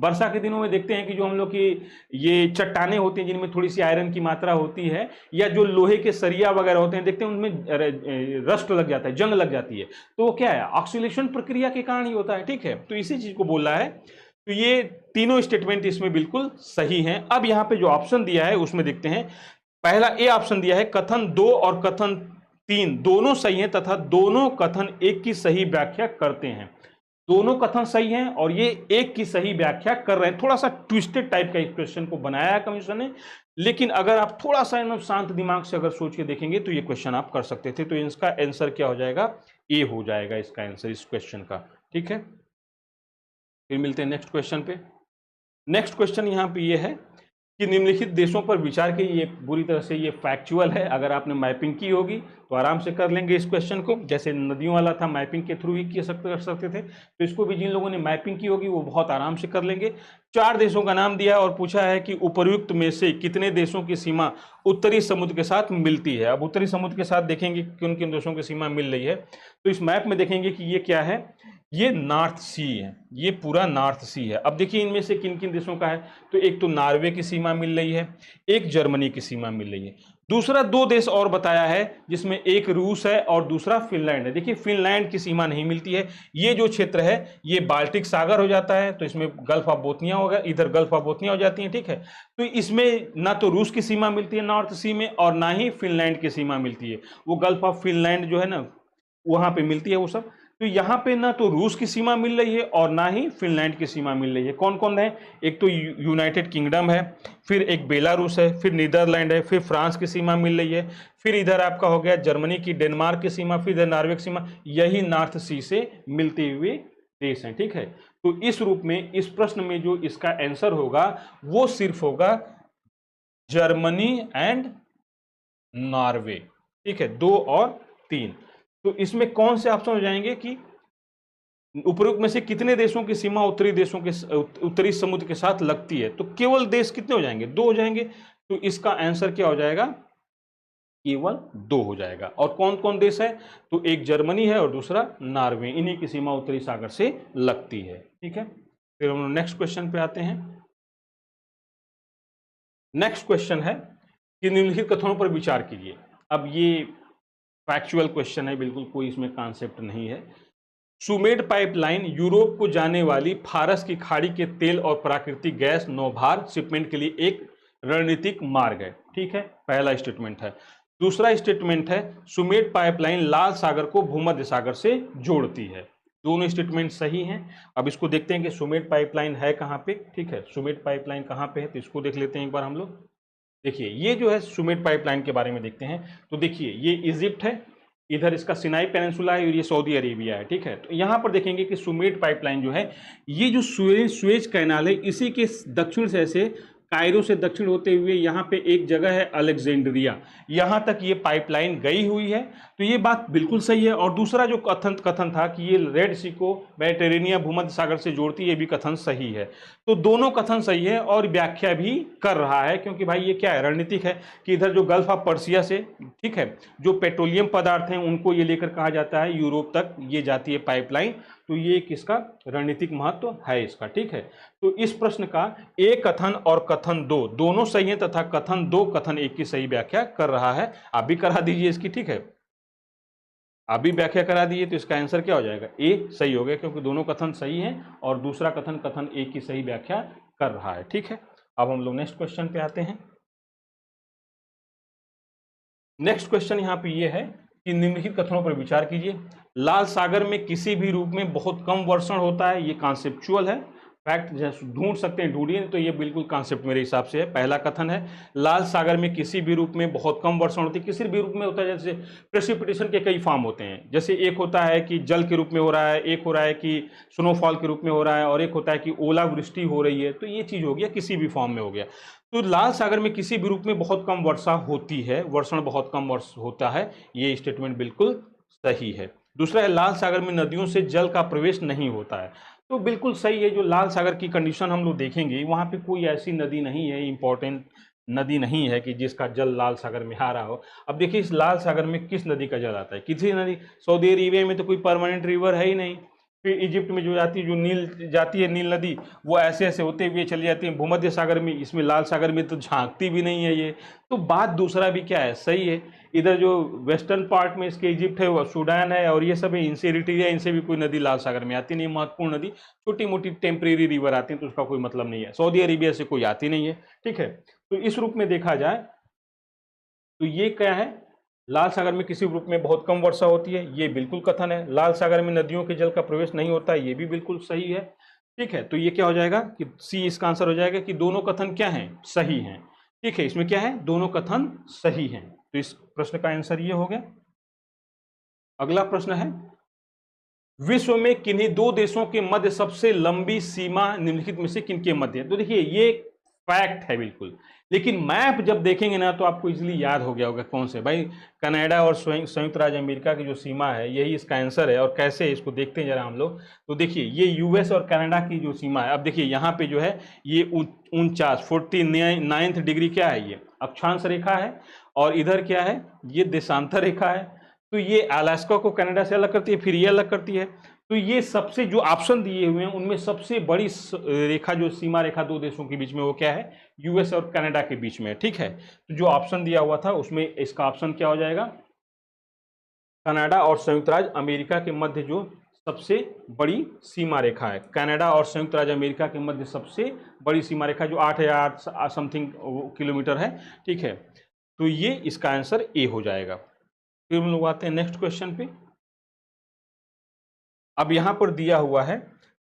वर्षा के दिनों में देखते हैं कि जो हम लोग की ये चट्टानें होती हैं जिनमें थोड़ी सी आयरन की मात्रा होती है, या जो लोहे के सरिया वगैरह होते हैं, देखते हैं उनमें रस्ट लग जाता है, जंग लग जाती है, तो वो क्या है, ऑक्सीलेशन प्रक्रिया के कारण ही होता है। ठीक है, तो इसी चीज को बोल रहा है। तो ये तीनों स्टेटमेंट इसमें बिल्कुल सही हैं। अब यहाँ पे जो ऑप्शन दिया है उसमें देखते हैं। पहला ए ऑप्शन दिया है, कथन 2 और कथन 3 दोनों सही हैं तथा दोनों कथन एक की सही व्याख्या करते हैं। दोनों कथन सही हैं और ये एक की सही व्याख्या कर रहे हैं। थोड़ा सा ट्विस्टेड टाइप का इस क्वेश्चन को बनाया है कमीशन ने, लेकिन अगर आप थोड़ा सा एकदम शांत दिमाग से अगर सोच के देखेंगे तो ये क्वेश्चन आप कर सकते थे। तो इसका आंसर क्या हो जाएगा, ए हो जाएगा इसका आंसर इस क्वेश्चन का। ठीक है, फिर मिलते हैं नेक्स्ट क्वेश्चन पे। नेक्स्ट क्वेश्चन यहाँ पे ये है कि निम्नलिखित देशों पर विचार की, ये पूरी तरह से ये फैक्चुअल है, अगर आपने मैपिंग की होगी तो आराम से कर लेंगे इस क्वेश्चन को। जैसे नदियों वाला था, मैपिंग के थ्रू ही कर सकते थे, तो इसको भी जिन लोगों ने मैपिंग की होगी वो बहुत आराम से कर लेंगे। 4 देशों का नाम दिया और पूछा है कि उपर्युक्त में से कितने देशों की सीमा उत्तरी समुद्र के साथ मिलती है। अब उत्तरी समुद्र के साथ देखेंगे किन किन देशों की सीमा मिल रही है, तो इस मैप में देखेंगे कि ये क्या है, ये नॉर्थ सी है, ये पूरा नॉर्थ सी है। अब देखिए इनमें से किन किन देशों का है, तो एक तो नॉर्वे की सीमा मिल रही है, एक जर्मनी की सीमा मिल रही है, दूसरा 2 देश और बताया है जिसमें एक रूस है और दूसरा फिनलैंड है। देखिए फिनलैंड की सीमा नहीं मिलती है, ये जो क्षेत्र है ये बाल्टिक सागर हो जाता है, तो इसमें गल्फ ऑफ बोथनिया होगा, इधर गल्फ ऑफ बोथनिया हो जाती है। ठीक है, तो इसमें ना तो रूस की सीमा मिलती है नॉर्थ सी में और ना ही फिनलैंड की सीमा मिलती है, वो गल्फ ऑफ फिनलैंड जो है ना वहां पे मिलती है वो सब। तो यहाँ पे ना तो रूस की सीमा मिल रही है और ना ही फिनलैंड की सीमा मिल रही है। कौन कौन है, एक तो यूनाइटेड किंगडम है, फिर एक बेलारूस है, फिर नीदरलैंड है, फिर फ्रांस की सीमा मिल रही है, फिर इधर आपका हो गया जर्मनी की, डेनमार्क की सीमा, फिर इधर नॉर्वे की सीमा, यही नॉर्थ सी से मिलते हुए देश हैं। ठीक है, तो इस रूप में इस प्रश्न में जो इसका आंसर होगा वो सिर्फ होगा जर्मनी एंड नॉर्वे। ठीक है, 2 और 3। तो इसमें कौन से ऑप्शन हो जाएंगे कि उपरोक्त में से कितने देशों की सीमा उत्तरी देशों के उत्तरी समुद्र के साथ लगती है? तो केवल देश कितने हो जाएंगे? 2 हो जाएंगे। तो इसका आंसर क्या हो जाएगा? केवल 2 हो जाएगा। और कौन कौन देश है? तो एक जर्मनी है और दूसरा नॉर्वे, इन्हीं की सीमा उत्तरी सागर से लगती है। ठीक है, फिर हम नेक्स्ट क्वेश्चन पे आते हैं। नेक्स्ट क्वेश्चन है कि निम्नलिखित कथनों पर विचार कीजिए। अब ये फैक्चुअल क्वेश्चन है, बिल्कुल कोई इसमें कॉन्सेप्ट नहीं है। सुमेड पाइपलाइन यूरोप को जाने वाली फारस की खाड़ी के तेल और प्राकृतिक गैस नौभार शिपमेंट के लिए एक रणनीतिक मार्ग है। ठीक है, पहला स्टेटमेंट है। दूसरा स्टेटमेंट है सुमेड पाइपलाइन लाल सागर को भूमध्य सागर से जोड़ती है। दोनों स्टेटमेंट सही हैं। अब इसको देखते हैं कि सुमेड पाइपलाइन है कहाँ पे। ठीक है, सुमेड पाइपलाइन कहाँ पे है तो इसको देख लेते हैं एक बार हम लोग। देखिए ये जो है सुमेड पाइपलाइन के बारे में देखते हैं। तो देखिए ये इजिप्ट है, इधर इसका सिनाई पेनिनसुला है और ये सऊदी अरेबिया है। ठीक है, तो यहाँ पर देखेंगे कि सुमेड पाइपलाइन जो है, ये जो सुएज कैनाल है, इसी के दक्षिण से ऐसे कायरो से दक्षिण होते हुए यहाँ पे एक जगह है अलेक्जेंड्रिया, यहाँ तक ये पाइपलाइन गई हुई है। तो ये बात बिल्कुल सही है। और दूसरा जो कथन था कि ये रेड सी को मेडिटेरेनियन भूमध्य सागर से जोड़ती है, ये भी कथन सही है। तो दोनों कथन सही है और व्याख्या भी कर रहा है, क्योंकि भाई ये क्या है, रणनीतिक है कि इधर जो गल्फ ऑफ पर्सिया से, ठीक है, जो पेट्रोलियम पदार्थ हैं उनको ये लेकर कहा जाता है यूरोप तक ये जाती है पाइपलाइन। तो ये एक इसका रणनीतिक महत्व है इसका। ठीक है, तो इस प्रश्न का एक कथन और कथन 2 दोनों सही है तथा कथन 2 कथन 1 की सही व्याख्या कर रहा है। आप भी करा दीजिए इसकी। ठीक है, आप भी व्याख्या करा दीजिए। तो इसका आंसर क्या हो जाएगा? ए सही हो गया, क्योंकि दोनों कथन सही हैं और दूसरा कथन कथन 1 की सही व्याख्या कर रहा है। ठीक है, अब हम लोग नेक्स्ट क्वेश्चन पे आते हैं। नेक्स्ट क्वेश्चन यहाँ पे ये है कि निम्नलिखित कथनों पर विचार कीजिए। लाल सागर में किसी भी रूप में बहुत कम वर्षण होता है, ये कॉन्सेप्चुअल है। फैक्ट ढूंढ सकते हैं, ढूंढिए, तो ये बिल्कुल कॉन्सेप्ट मेरे हिसाब से है। पहला कथन है लाल सागर में किसी भी रूप में बहुत कम वर्षण होती है। किसी भी रूप में होता है, जैसे प्रेसिपिटेशन के कई फॉर्म होते हैं। जैसे एक होता है कि जल के रूप में हो रहा है, एक हो रहा है कि स्नोफॉल के रूप में हो रहा है, और एक होता है कि ओलावृष्टि हो रही है। तो ये चीज़ हो गया, किसी भी फॉर्म में हो गया। तो लाल सागर में किसी भी रूप में बहुत कम वर्षा होती है, वर्षण बहुत कम वर्ष होता है, ये स्टेटमेंट बिल्कुल सही है। दूसरा है लाल सागर में नदियों से जल का प्रवेश नहीं होता है। तो बिल्कुल सही है। जो लाल सागर की कंडीशन हम लोग देखेंगे, वहाँ पे कोई ऐसी नदी नहीं है, इंपॉर्टेंट नदी नहीं है कि जिसका जल लाल सागर में आ रहा हो। अब देखिए इस लाल सागर में किस नदी का जल आता है? किसी नदी, सऊदी अरेबिया में तो कोई परमानेंट रिवर है ही नहीं। फिर इजिप्ट में जो जाती है, जो नील जाती है, नील नदी, वो ऐसे ऐसे होते हुए चली जाती है भूमध्य सागर में। इसमें लाल सागर में तो झांकती भी नहीं है ये। तो बात दूसरा भी क्या है, सही है। इधर जो वेस्टर्न पार्ट में इसके इजिप्ट है, वो सूडान है और ये सब है, इनसे इरिट्रिया, इनसे भी कोई नदी लाल सागर में आती नहीं। महत्वपूर्ण नदी छोटी मोटी टेम्परेरी रिवर आती है, तो उसका कोई मतलब नहीं है। सऊदी अरेबिया से कोई आती नहीं है। ठीक है, तो इस रूप में देखा जाए तो ये क्या है, लाल सागर में किसी रूप में बहुत कम वर्षा होती है, ये बिल्कुल कथन है। लाल सागर में नदियों के जल का प्रवेश नहीं होता, ये भी बिल्कुल सही है। ठीक है, तो ये क्या हो जाएगा कि सी इसका आंसर हो जाएगा कि दोनों कथन क्या हैं, सही हैं। ठीक है, इसमें क्या है, दोनों कथन सही हैं। तो इस प्रश्न का आंसर ये हो गया। अगला प्रश्न है विश्व में किन्हीं 2 देशों के मध्य सबसे लंबी सीमा निम्नलिखित में से किनके मध्य है? तो देखिए ये फैक्ट है बिल्कुल, लेकिन मैप जब देखेंगे ना तो आपको इजीली याद हो गया होगा कौन से। भाई कनाडा और संयुक्त राज्य अमेरिका की जो सीमा है, यही इसका आंसर है। और कैसे है इसको देखते हैं जरा हम लोग। तो देखिए ये यूएस और कनाडा की जो सीमा है, अब देखिए यहाँ पे जो है ये 49 डिग्री क्या है, ये अक्षांश रेखा है। और इधर क्या है, ये देशांतर रेखा है। तो ये अलास्का को कनाडा से अलग करती है, फिर ये अलग करती है। तो ये सबसे जो ऑप्शन दिए हुए हैं उनमें सबसे बड़ी रेखा, जो सीमा रेखा 2 देशों के बीच में, वो क्या है, यूएस और कनाडा के बीच में। ठीक है, तो जो ऑप्शन दिया हुआ था उसमें इसका ऑप्शन क्या हो जाएगा, कनाडा और संयुक्त राज्य अमेरिका के मध्य जो सबसे बड़ी सीमा रेखा है। कनाडा और संयुक्त राज्य अमेरिका के मध्य सबसे बड़ी सीमा रेखा जो 8000 समथिंग किलोमीटर है। ठीक है, तो ये इसका आंसर ए हो जाएगा। फिर हम लोग आते हैं नेक्स्ट क्वेश्चन पे। अब यहाँ पर दिया हुआ है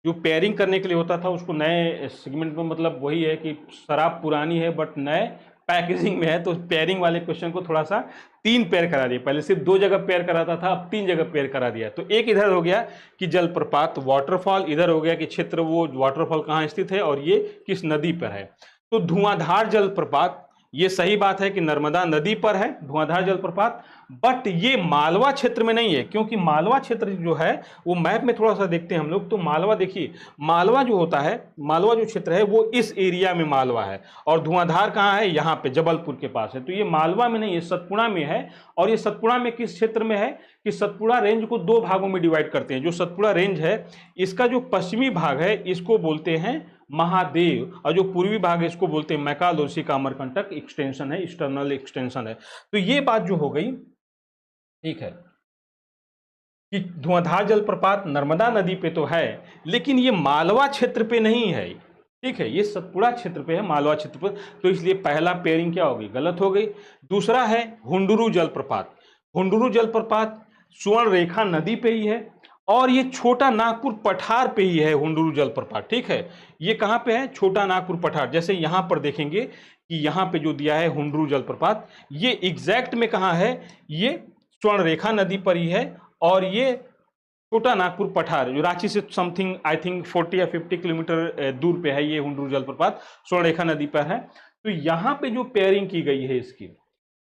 जो पेयरिंग करने के लिए होता था उसको नए सेगमेंट में, मतलब वही है कि शराब पुरानी है बट नए पैकेजिंग में है। तो पेयरिंग वाले क्वेश्चन को थोड़ा सा 3 पेयर करा दिया। पहले सिर्फ 2 जगह पेयर कराता था, अब 3 जगह पेयर करा दिया। तो एक इधर हो गया कि जलप्रपात वाटरफॉल, इधर हो गया कि क्षेत्र वो वाटरफॉल कहाँ स्थित है और ये किस नदी पर है। तो धुआंधार जलप्रपात, ये सही बात है कि नर्मदा नदी पर है धुआंधार जलप्रपात। बट ये मालवा क्षेत्र में नहीं है, क्योंकि मालवा क्षेत्र जो है वो मैप में थोड़ा सा देखते हैं हम लोग, तो मालवा देखिए, मालवा जो होता है, मालवा जो क्षेत्र है वो इस एरिया में मालवा है, और धुआंधार कहाँ है, यहाँ पे जबलपुर के पास है, तो ये मालवा में नहीं है, सतपुड़ा में है। और ये सतपुड़ा में किस क्षेत्र में है कि सतपुड़ा रेंज को दो भागों में डिवाइड करते हैं। जो सतपुड़ा रेंज है इसका जो पश्चिमी भाग है इसको बोलते हैं महादेव, और जो पूर्वी भाग है इसको बोलते हैं मैकालोसी का अमरकंटक एक्सटेंशन है, एक्सटर्नल एक्सटेंशन है। तो ये बात जो हो गई, ठीक है, कि धुआंधार जलप्रपात नर्मदा नदी पे तो है, लेकिन ये मालवा क्षेत्र पे नहीं है, ठीक है, ये सतपुड़ा क्षेत्र पे है, मालवा क्षेत्र पर, तो इसलिए पहला पेयरिंग क्या होगी, गलत हो गई। दूसरा है हुंडुरु जलप्रपात। हुंडुरु जलप्रपात स्वर्ण रेखा नदी पे ही है, और ये छोटा नागपुर पठार पे ही है हुंडुरु जलप्रपात, ठीक है। ये कहाँ पे है, छोटा नागपुर पठार, जैसे यहां पर देखेंगे कि यहां पे जो दिया है हुंडुरु जलप्रपात, ये एग्जैक्ट में कहाँ है, ये स्वर्ण रेखा नदी पर ही है, और ये छोटा नागपुर पठार जो रांची से समथिंग आई थिंक 40 या 50 किलोमीटर दूर पे है, ये हुंडुरु जलप्रपात स्वर्ण रेखा नदी पर है। तो यहाँ पे जो पेयरिंग की गई है इसकी,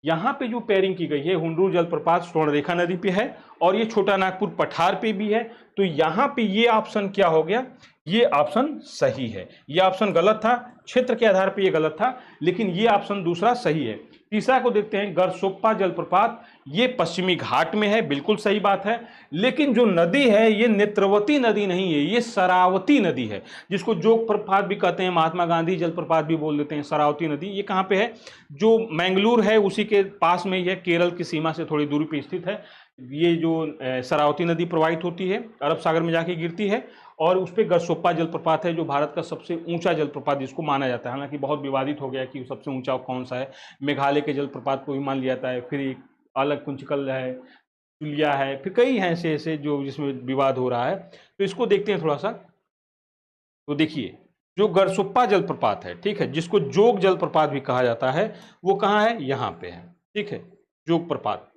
यहाँ पे जो पेयरिंग की गई है, हुंडुरु जलप्रपात स्वर्ण रेखा नदी पे है, और ये छोटा नागपुर पठार पे भी है, तो यहाँ पे ये ऑप्शन क्या हो गया, ये ऑप्शन सही है। ये ऑप्शन गलत था, क्षेत्र के आधार पे ये गलत था, लेकिन ये ऑप्शन दूसरा सही है। तीसरा को देखते हैं, गरसोप्पा जलप्रपात, ये पश्चिमी घाट में है, बिल्कुल सही बात है, लेकिन जो नदी है ये नेत्रवती नदी नहीं है, ये शरावती नदी है, जिसको जोग प्रपात भी कहते हैं, महात्मा गांधी जलप्रपात भी बोल देते हैं। शरावती नदी ये कहाँ पे है, जो मैंगलोर है उसी के पास में, यह केरल की सीमा से थोड़ी दूरी पे स्थित है। ये जो शरावती नदी प्रवाहित होती है, अरब सागर में जाके गिरती है, और उस पर गरसोप्पा जलप्रपात है, जो भारत का सबसे ऊंचा जलप्रपात जिसको माना जाता है। हालांकि बहुत विवादित हो गया कि सबसे ऊंचा कौन सा है, मेघालय के जलप्रपात को भी मान लिया जाता है, फिर एक अलग कुंचकल है, चुलिया है, फिर कई हैं ऐसे ऐसे जो जिसमें विवाद हो रहा है। तो इसको देखते हैं थोड़ा सा। तो देखिए, जो गरसोप्पा जलप्रपात है, ठीक है, जिसको जोग जलप्रपात भी कहा जाता है, वो कहाँ है, यहाँ पे है, ठीक है, जोग प्रपात,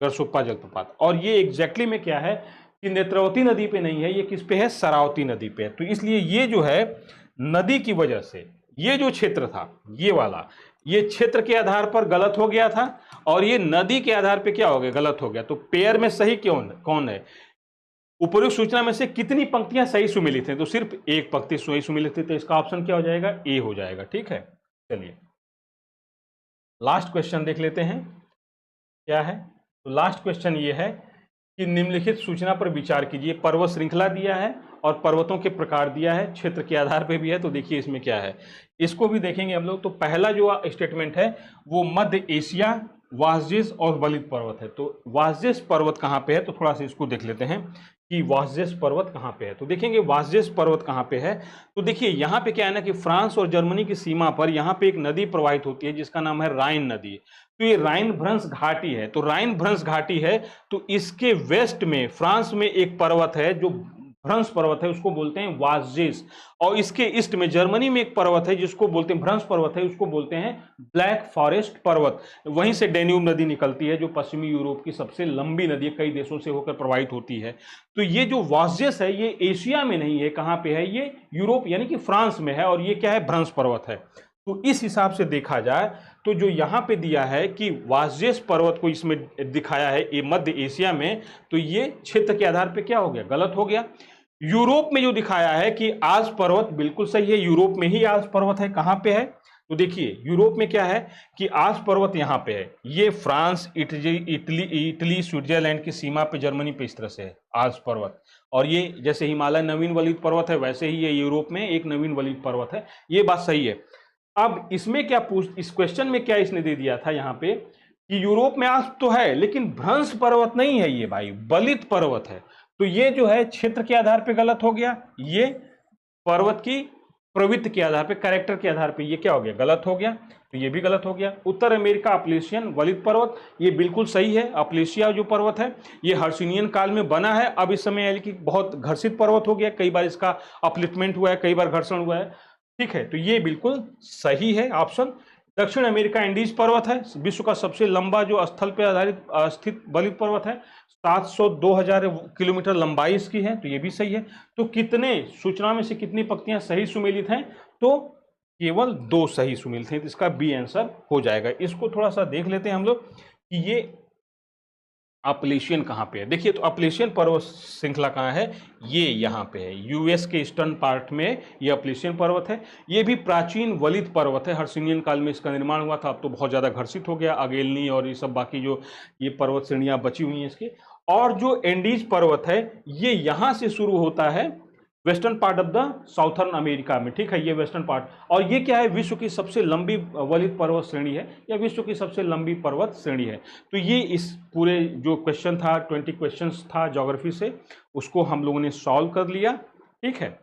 गरसोप्पा जलप्रपात। और ये एग्जैक्टली में क्या है कि नेत्रवती नदी पे नहीं है, ये किस पे है, शरावती नदी पे है। तो इसलिए ये जो है नदी की वजह से ये जो क्षेत्र था ये वाला, ये क्षेत्र के आधार पर गलत हो गया था, और ये नदी के आधार पे क्या हो गया, गलत हो गया। तो पेयर में सही कौन है, उपरोक्त सूचना में से कितनी पंक्तियां सही सुमेलित हैं, तो सिर्फ एक पंक्ति सही सुमेलित है, तो इसका ऑप्शन क्या हो जाएगा, ए हो जाएगा, ठीक है। चलिए लास्ट क्वेश्चन देख लेते हैं क्या है। तो लास्ट क्वेश्चन ये है कि निम्नलिखित सूचना पर विचार कीजिए। पर्वत श्रृंखला दिया है और पर्वतों के प्रकार दिया है, क्षेत्र के आधार पे भी है, तो देखिए इसमें क्या है, इसको भी देखेंगे हम लोग। तो पहला जो स्टेटमेंट है वो मध्य एशिया, वासजेस और वलित पर्वत है। तो वासजेस पर्वत कहाँ पे है, तो थोड़ा सा इसको देख लेते हैं कि वासजेस पर्वत कहाँ पे है। तो देखेंगे वासजेस पर्वत कहाँ पे है। तो देखिए यहाँ पे क्या है ना कि फ्रांस और जर्मनी की सीमा पर यहाँ पे एक नदी प्रवाहित होती है जिसका नाम है राइन नदी। तो ये राइन भ्रंश घाटी है। तो राइन भ्रंश घाटी है, तो इसके वेस्ट में फ्रांस में एक पर्वत है जो भ्रंश पर्वत है, उसको बोलते हैं वासजेस। और इसके ईस्ट में जर्मनी में एक पर्वत है जिसको बोलते हैं भ्रंश पर्वत है, उसको बोलते हैं ब्लैक फॉरेस्ट पर्वत। वहीं से डेन्यूब नदी निकलती है जो पश्चिमी यूरोप की सबसे लंबी नदी है, कई देशों से होकर प्रवाहित होती है। तो ये जो वासजेस है ये एशिया में नहीं है, कहाँ पे है, ये यूरोप यानी कि फ्रांस में है, और ये क्या है, भ्रंश पर्वत है। तो इस हिसाब से देखा जाए तो जो यहाँ पे दिया है कि वासजेस पर्वत को इसमें दिखाया है ये मध्य एशिया में, तो ये क्षेत्र के आधार पे क्या हो गया, गलत हो गया। यूरोप में जो दिखाया है कि आल्प्स पर्वत, बिल्कुल सही है, यूरोप में ही आल्प्स पर्वत है। कहाँ पे है, तो देखिए यूरोप में क्या है कि आल्प्स पर्वत यहाँ पे है, ये फ्रांस, इटली स्विट्जरलैंड की सीमा पे, जर्मनी पे इस तरह से है आल्प्स पर्वत। और ये जैसे हिमालय नवीन वलित पर्वत है, वैसे ही ये यूरोप में एक नवीन वलित पर्वत है। ये बात सही है। अब इसमें क्या इस क्वेश्चन में क्या इसने दे दिया था यहाँ पे कि यूरोप में आल्प्स तो है लेकिन भ्रंश पर्वत नहीं है, ये भाई वलित पर्वत है। तो ये जो है क्षेत्र के आधार पे गलत हो गया, ये पर्वत की प्रवृत्ति के आधार पे, कैरेक्टर के आधार पे ये क्या हो गया, गलत हो गया। तो ये भी गलत हो गया। उत्तर अमेरिका अपलेशियन वलित पर्वत, ये बिल्कुल सही है। अपलेशिया जो पर्वत है ये हर्षिनियन काल में बना है, अब इस समय कि बहुत घर्षित पर्वत हो गया, कई बार इसका अपलिफ्टमेंट हुआ है, कई बार घर्षण हुआ है, ठीक है। तो ये बिल्कुल सही है ऑप्शन। दक्षिण अमेरिका इंडीज पर्वत है, विश्व का सबसे लंबा जो स्थल पर आधारित स्थित वलित पर्वत है, 702,000 किलोमीटर लंबाई इसकी है, तो ये भी सही है। तो कितने सूचना में से कितनी पंक्तियां सही सुमेलित हैं, तो केवल 2 सही सुमेलित हैं, तो इसका बी आंसर हो जाएगा। इसको थोड़ा सा देख लेते हैं हम लोग कि ये अपलेशियन कहाँ पे है। देखिए, तो अपलेशियन पर्वत श्रृंखला कहाँ है, ये यहाँ पे है, यूएस के ईस्टर्न पार्ट में ये अपलेशियन पर्वत है। ये भी प्राचीन वलित पर्वत है, हर्षिनियन काल में इसका निर्माण हुआ था, अब तो बहुत ज़्यादा घर्षित हो गया, अगेलनी और ये सब बाकी जो ये पर्वत श्रेणियाँ बची हुई हैं इसकी। और जो एंडीज पर्वत है ये यहाँ से शुरू होता है, western part of the southern America में, ठीक है, ये वेस्टर्न पार्ट। और ये क्या है, विश्व की सबसे लंबी वलित पर्वत श्रेणी है, या विश्व की सबसे लंबी पर्वत श्रेणी है। तो ये इस पूरे जो क्वेश्चन था, 20 क्वेश्चंस था ज्योग्राफी से, उसको हम लोगों ने सॉल्व कर लिया, ठीक है।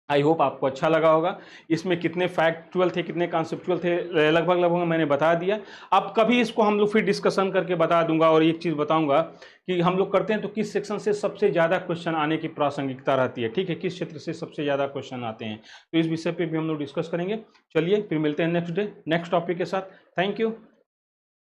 आई होप आपको अच्छा लगा होगा। इसमें कितने फैक्चुअल थे, कितने कॉन्सेप्चुअल थे, लगभग लगभग मैंने बता दिया। अब कभी इसको हम लोग फिर डिस्कशन करके बता दूंगा। और एक चीज़ बताऊंगा कि हम लोग करते हैं तो किस सेक्शन से सबसे ज़्यादा क्वेश्चन आने की प्रासंगिकता रहती है, ठीक है, किस क्षेत्र से सबसे ज़्यादा क्वेश्चन आते हैं, तो इस विषय पर भी हम लोग डिस्कस करेंगे। चलिए फिर मिलते हैं नेक्स्ट डे नेक्स्ट टॉपिक के साथ। Thank you.